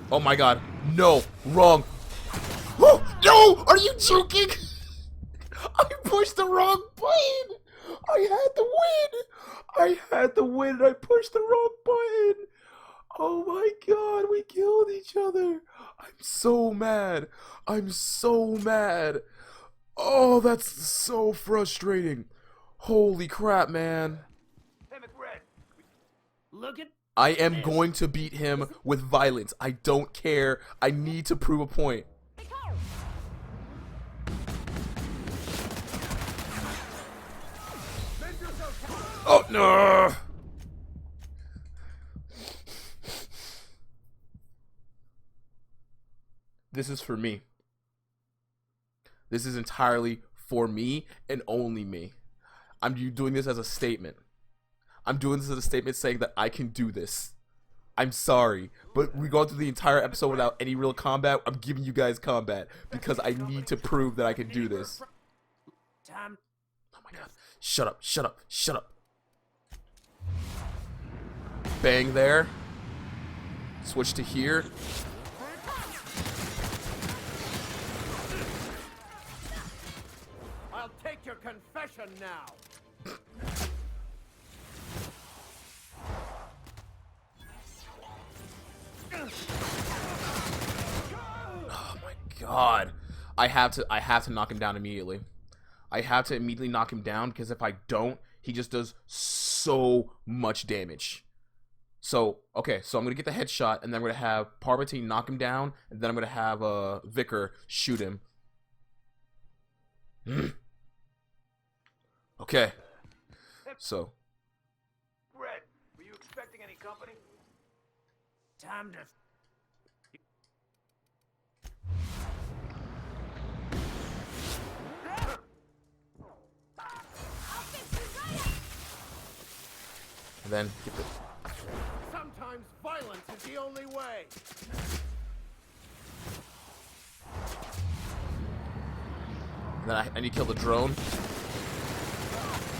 Oh my god. No. Wrong. Oh, no! Are you joking? I pushed the wrong button! I had to win! I had to win and I pushed the wrong button! Oh my god, we killed each other! I'm so mad! I'm so mad! Oh, that's so frustrating! Holy crap, man! Hey, McBride. Look at. I am going to beat him with violence. I don't care. I need to prove a point. Oh, no! This is for me. This is entirely for me and only me. I'm doing this as a statement. I'm doing this as a statement saying that I can do this. I'm sorry, but we're going through the entire episode without any real combat. I'm giving you guys combat because I need to prove that I can do this. Oh my god. Shut up, shut up, shut up. Bang there. Switch to here. I'll take your confession now. Oh my god. I have to knock him down immediately. I have to immediately knock him down because if I don't, he just does so much damage. So, okay, so I'm going to get the headshot, and then I'm going to have Parvati knock him down, and then I'm going to have Vicar shoot him. Okay. So. Red, any company? Time to... And then get the... Sometimes violence is the only way. And then I need to kill the drone.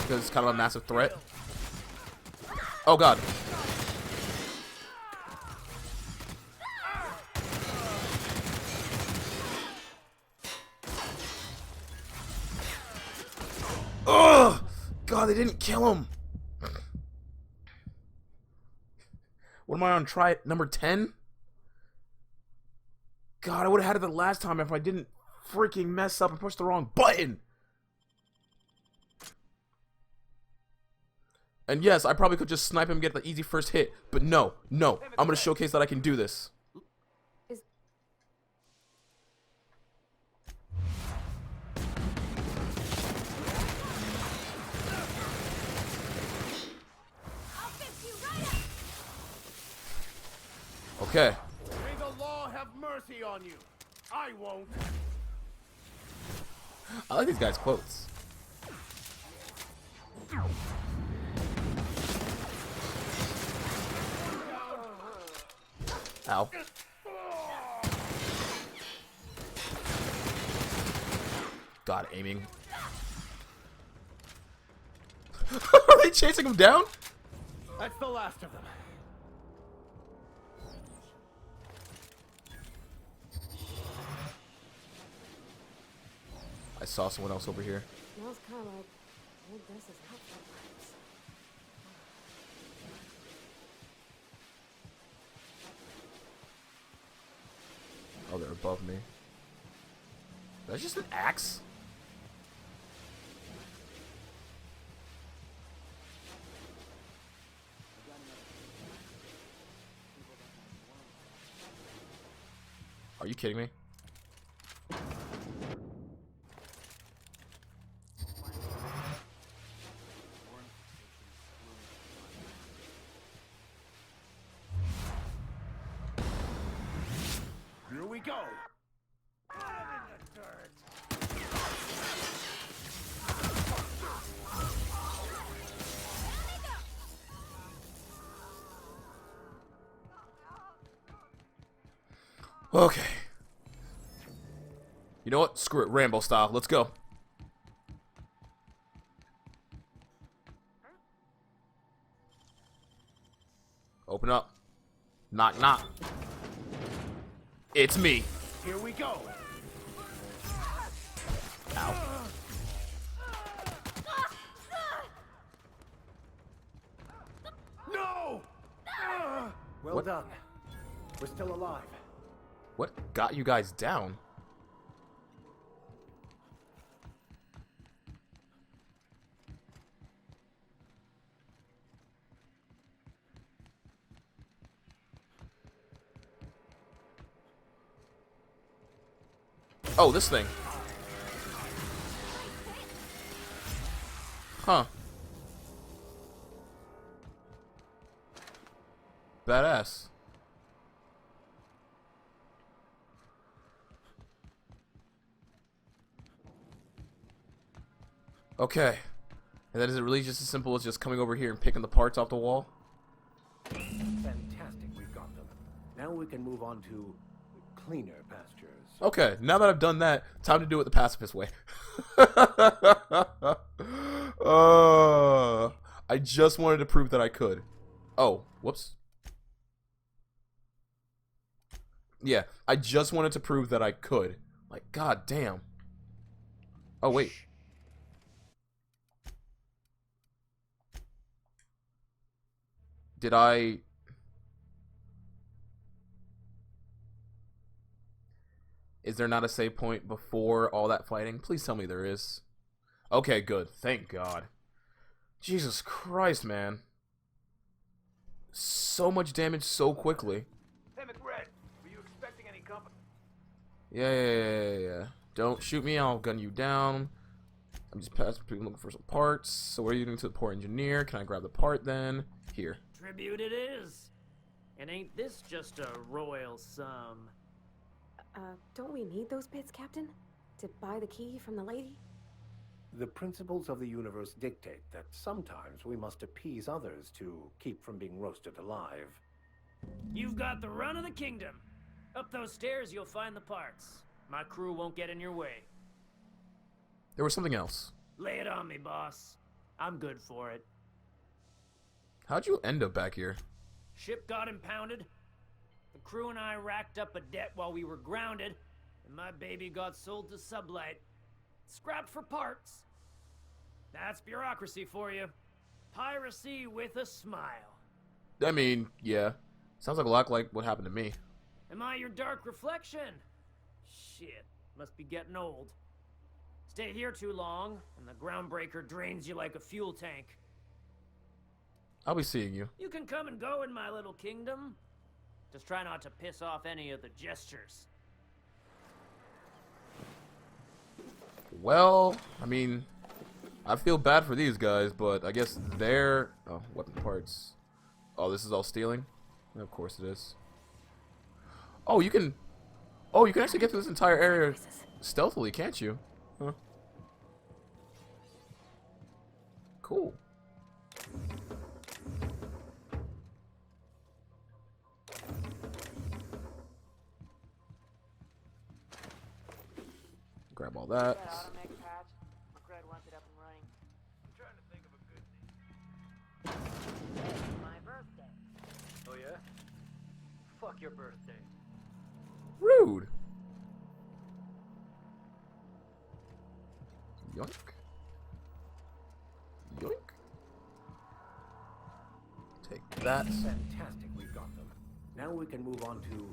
Because it's kind of a massive threat. Oh god. Ugh! God, they didn't kill him. What am I on? Try it number 10? God, I would have had it the last time if I didn't freaking mess up and push the wrong button. And yes, I probably could just snipe him and get the easy first hit. But no, no. I'm going to showcase that I can do this. Okay. May the law have mercy on you. I won't. I like these guys' quotes. Ow. God, aiming. Are they chasing him down? That's the last of them. I saw someone else over here. Smells kind of like old Gus's outfit vibes. Oh, they're above me. That's just an axe? Are you kidding me? Here we go. Okay. You know what? Screw it. Rambo style. Let's go. Open up. Knock, knock. It's me. Here we go. Ow. No! Well What? done. We're still alive. What got you guys down? Oh, this thing. Huh. Badass. Okay. And then is it really just as simple as just coming over here and picking the parts off the wall? Fantastic, we've got them. Now we can move on to cleaner pastures. Okay, now that I've done that, time to do it the pacifist way. I just wanted to prove that I could. Oh, whoops. Yeah, I just wanted to prove that I could. Like, god damn. Oh, wait. Did I... Is there not a save point before all that fighting? Please tell me there is. Okay, good. Thank God. Jesus Christ, man. So much damage so quickly. Hey, McRed, were you expecting any company? Yeah. Don't shoot me, I'll gun you down. I'm just passing people looking for some parts. So what are you doing to the poor engineer? Can I grab the part then? here. Tribute it is. And ain't this just a royal sum? Don't we need those bits, Captain? To buy the key from the lady? The principles of the universe dictate that sometimes we must appease others to keep from being roasted alive. You've got the run of the kingdom. Up those stairs, you'll find the parts. My crew won't get in your way. There was something else. Lay it on me, boss. I'm good for it. How'd you end up back here? Ship got impounded. The crew and I racked up a debt while we were grounded, and my baby got sold to Sublight. Scrapped for parts. That's bureaucracy for you. Piracy with a smile. I mean, yeah. Sounds like a lot like what happened to me. Am I your dark reflection? Shit, must be getting old. Stay here too long, and the groundbreaker drains you like a fuel tank. I'll be seeing you. You can come and go in my little kingdom. Just try not to piss off any of the gestures. Well, I mean, I feel bad for these guys, but I guess they're... Oh, weapon parts. Oh, this is all stealing? Of course it is. Oh, you can... Oh, you can actually get through this entire area stealthily, can't you? Huh. Cool. Grab all that. wants it up and running. I'm trying to think of a good name. It's my birthday. Oh yeah? Fuck your birthday. Rude. Yoink. Yoink. Take that. Fantastic, we've got them. Now we can move on to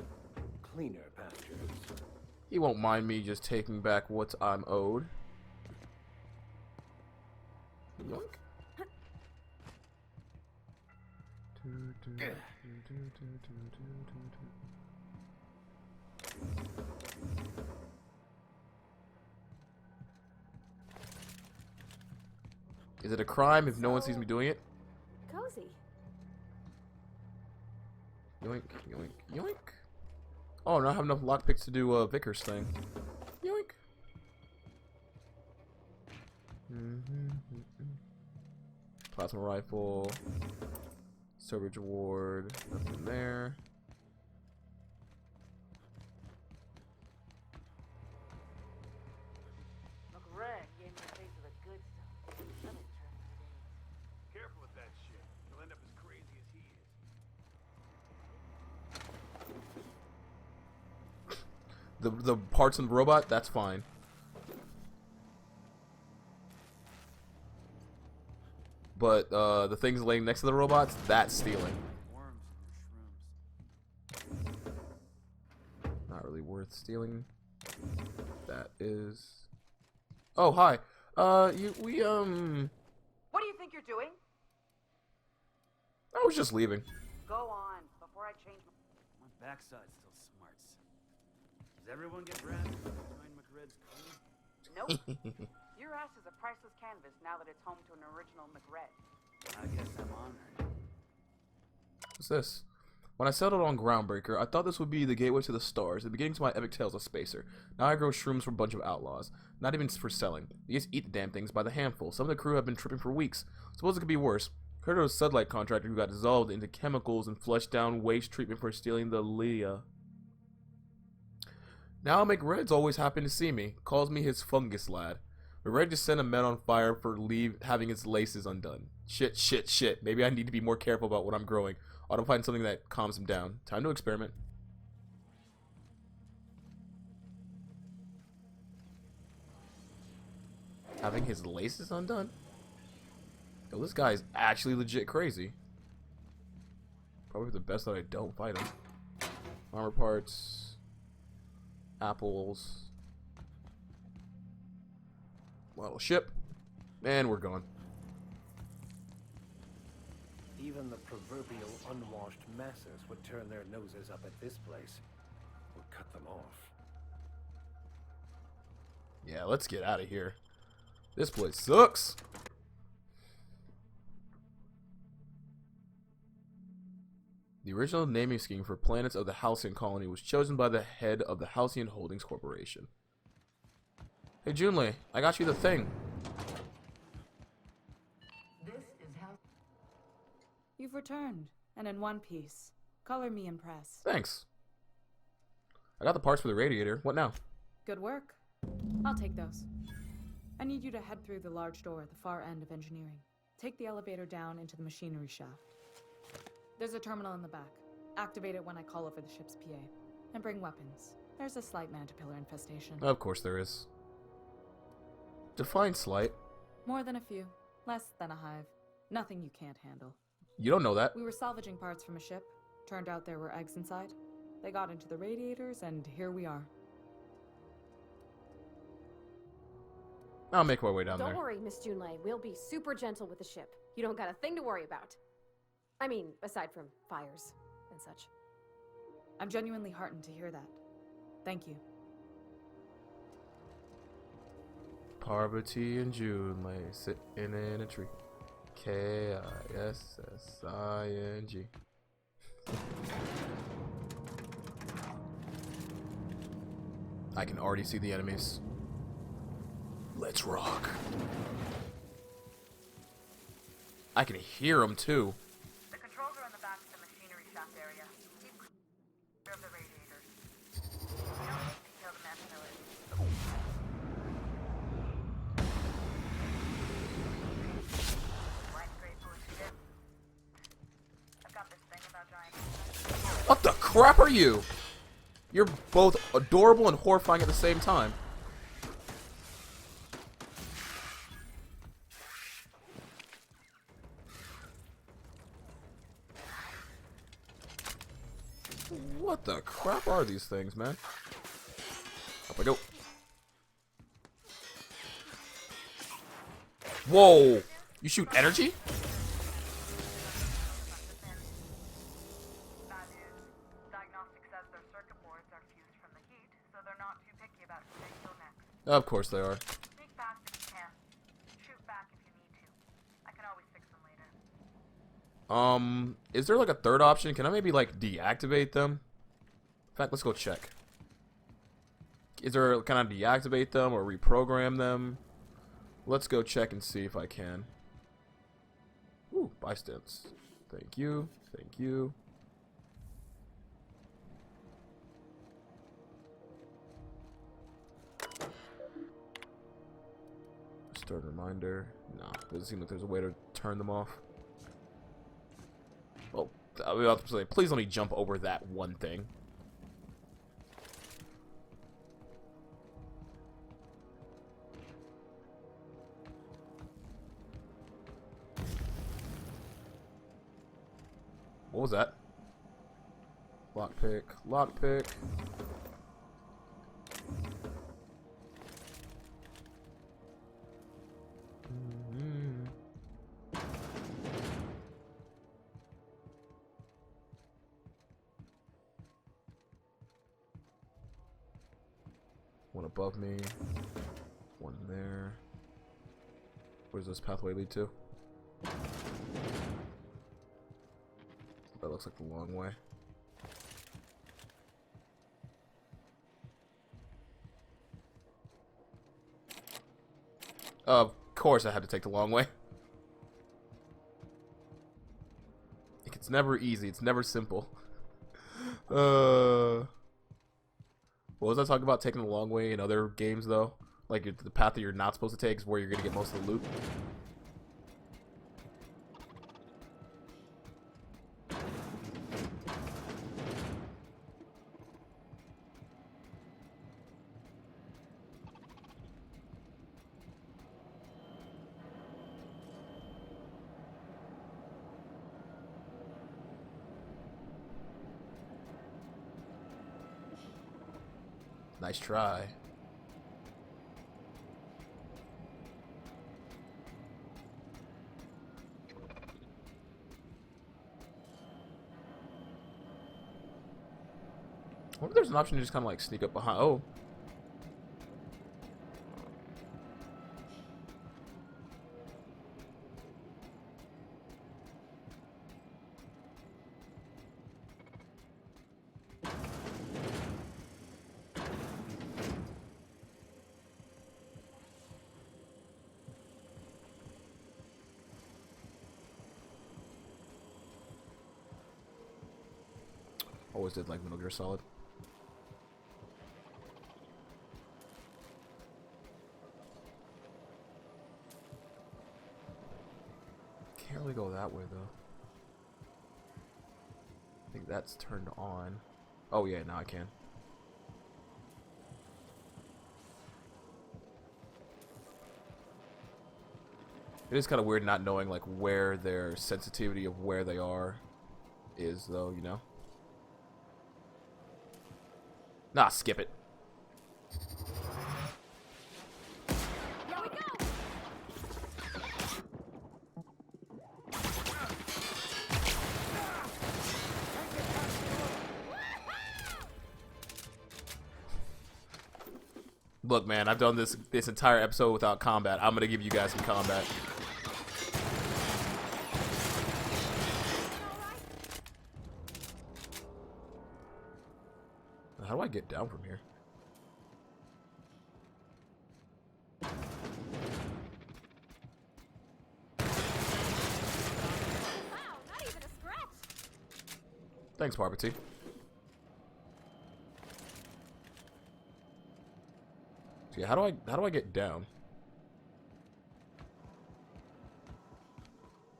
cleaner pastures. He won't mind me just taking back what I'm owed. Yoink. Is it a crime if no one sees me doing it? Cozy. Yoink, yoink, yoink. Oh, no, I have enough lockpicks to do Vickers thing. Yoink. Plasma rifle. Service award. Nothing there. McRed gave me a taste of the good stuff. I've been turning for days. Careful with that shit. You'll end up as crazy as he is. The parts in the robot, that's fine. But the things laying next to the robots, that's stealing. Not really worth stealing. That is. Oh, hi. What do you think you're doing? I was just leaving. Go on, before I change My backside's still smarts. Does everyone get branded to join McRed's crew? Nope. Your ass is a priceless canvas now that it's home to an original McRed. I guess I'm honored. What's this? When I settled on Groundbreaker, I thought this would be the gateway to the stars, the beginning to my epic tales of Spacer. Now I grow shrooms for a bunch of outlaws. Not even for selling. You just eat the damn things by the handful. Some of the crew have been tripping for weeks. Suppose it could be worse. Heard of a Sudlight contractor who got dissolved into chemicals and flushed down waste treatment for stealing the Leah. Now McRed's always happy to see me. Calls me his fungus lad. McRed just sent a man on fire for having his laces undone. Shit, shit, shit. Maybe I need to be more careful about what I'm growing. Ought to find something that calms him down. Time to experiment. Having his laces undone? Yo, this guy is actually legit crazy. Probably the best that I don't fight him. Armor parts. Apples. Model ship. And we're gone. Even the proverbial unwashed masses would turn their noses up at this place. We'll cut them off. Yeah, let's get out of here. This place sucks. The original naming scheme for planets of the Halcyon colony was chosen by the head of the Halcyon Holdings Corporation. Hey Junlei, I got you the thing. This is how. You've returned, and in one piece. Color me impressed. Thanks. I got the parts for the radiator. What now? Good work. I'll take those. I need you to head through the large door at the far end of engineering. Take the elevator down into the machinery shaft. There's a terminal in the back. Activate it when I call over the ship's PA. And bring weapons. There's a slight mantipillar infestation. Of course there is. Define slight. More than a few. Less than a hive. Nothing you can't handle. You don't know that. We were salvaging parts from a ship. Turned out there were eggs inside. They got into the radiators, and here we are. I'll make my way down there. Don't worry, Miss Junlei. We'll be super gentle with the ship. You don't got a thing to worry about. I mean, aside from fires and such. I'm genuinely heartened to hear that. Thank you. Parvati and Junlei sitting in a tree. Kissing. I can already see the enemies. Let's rock. I can hear them too. The controls are in the back of the machinery shaft area. Keep clear of the radiators. You don't need to kill the mantipillars. Quite grateful if you did. I've got this thing about giant insects. What the crap are you? You're both adorable and horrifying at the same time. What the crap are these things, man? Up I go. Whoa! You shoot energy? Bad news. Diagnostic says their circuit boards are fused from the heat, so they're not too picky about who they kill next. Of course they are. Sneak past if you can. Shoot back if you need to. I can always fix them later. Is there like a third option? Can I maybe like deactivate them? In fact, let's go check. Can I deactivate them or reprogram them? Let's go check and see if I can. Ooh, buy stamps. Thank you. Thank you. Start reminder. Nah, doesn't seem like there's a way to turn them off. Well, I was about to say, please let me jump over that one thing. What was that? Lockpick, lockpick. One above me, one there. Where does this pathway lead to? That looks like the long way. Of course I had to take the long way. It's never easy, it's never simple. What was I talking about taking the long way in other games though? Like the path that you're not supposed to take is where you're gonna get most of the loot. Nice try. I wonder if there's an option to just kind of like sneak up behind. Oh. Always did like Metal Gear Solid. Can't really go that way though. I think that's turned on. Oh yeah, now I can. It is kind of weird not knowing like where their sensitivity of where they are is though, you know? Nah, skip it. Here we go! Look, man, I've done this entire episode without combat. I'm gonna give you guys some combat. How do I get down from here? Wow, not even a scratch! Thanks, Parvati. So yeah, how do I get down?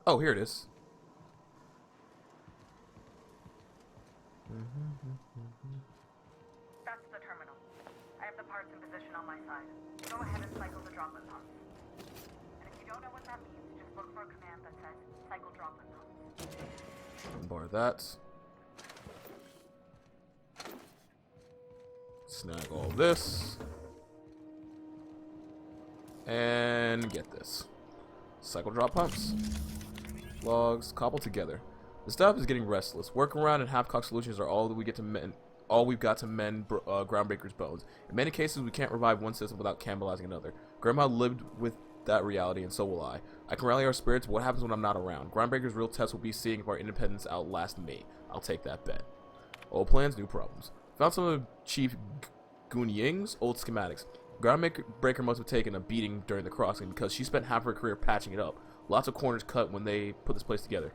Oh, here it is. That's the terminal. I have the parts in position on my side. Go ahead and cycle the droplet pumps. And if you don't know what that means, just look for a command that says cycle droplet pumps. Bar that. Snag all this. And get this. Cycle drop pumps. Logs cobbled together. The staff is getting restless. Workaround and half-cocked solutions are all that we get to mend. All we've got to mend Groundbreaker's bones. In many cases, we can't revive one system without cannibalizing another. Grandma lived with that reality, and so will I. I can rally our spirits, but what happens when I'm not around? Groundbreaker's real test will be seeing if our independence outlasts me. I'll take that bet. Old plans, new problems. Found some of Chief Gunying's old schematics. Groundbreaker must have taken a beating during the crossing because she spent half her career patching it up. Lots of corners cut when they put this place together.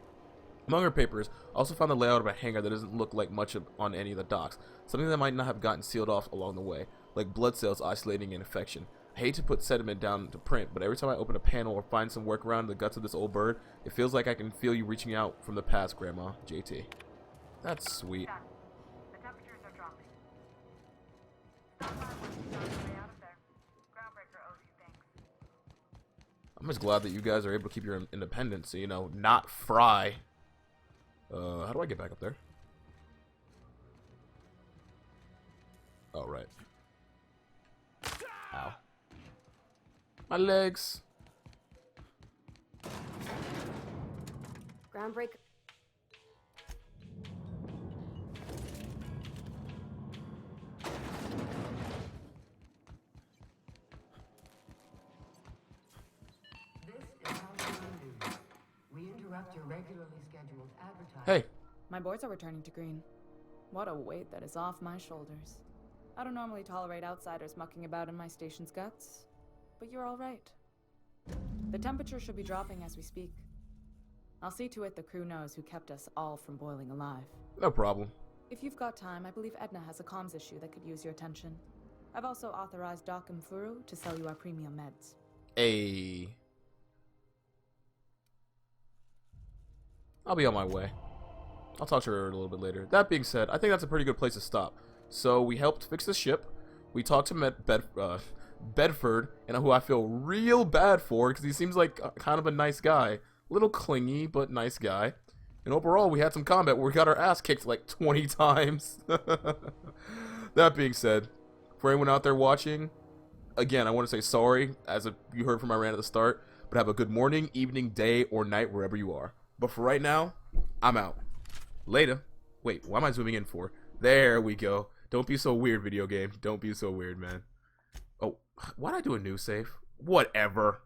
Among her papers, I also found the layout of a hangar that doesn't look like much on any of the docks. Something that might not have gotten sealed off along the way, like blood cells isolating an infection. I hate to put sediment down to print, but every time I open a panel or find some work around the guts of this old bird, it feels like I can feel you reaching out from the past, Grandma. JT. That's sweet. Done. The temperatures are dropping. Stop by once you found your way out of there. Groundbreaker owes you thanks. I'm just glad that you guys are able to keep your independence, so, you know, not fry. How do I get back up there? Oh, right. Ow. My legs. Groundbreaker. We interrupt your regularly scheduled advertising. Hey. My boards are returning to green. What a weight that is off my shoulders. I don't normally tolerate outsiders mucking about in my station's guts, but you're all right. The temperature should be dropping as we speak. I'll see to it the crew knows who kept us all from boiling alive. No problem. If you've got time, I believe Edna has a comms issue that could use your attention. I've also authorized Doc and Furu to sell you our premium meds. Hey. I'll be on my way. I'll talk to her a little bit later. That being said, I think that's a pretty good place to stop. So we helped fix the ship. We talked to Bedford, and who I feel real bad for because he seems like kind of a nice guy. Little clingy, but nice guy. And overall, we had some combat where we got our ass kicked like 20 times. That being said, for anyone out there watching, again, I want to say sorry, as you heard from my rant at the start, but have a good morning, evening, day, or night, wherever you are. But for right now, I'm out. Later. Wait, what am I zooming in for? There we go. Don't be so weird, video game. Don't be so weird, man. Oh, why'd I do a new save? Whatever.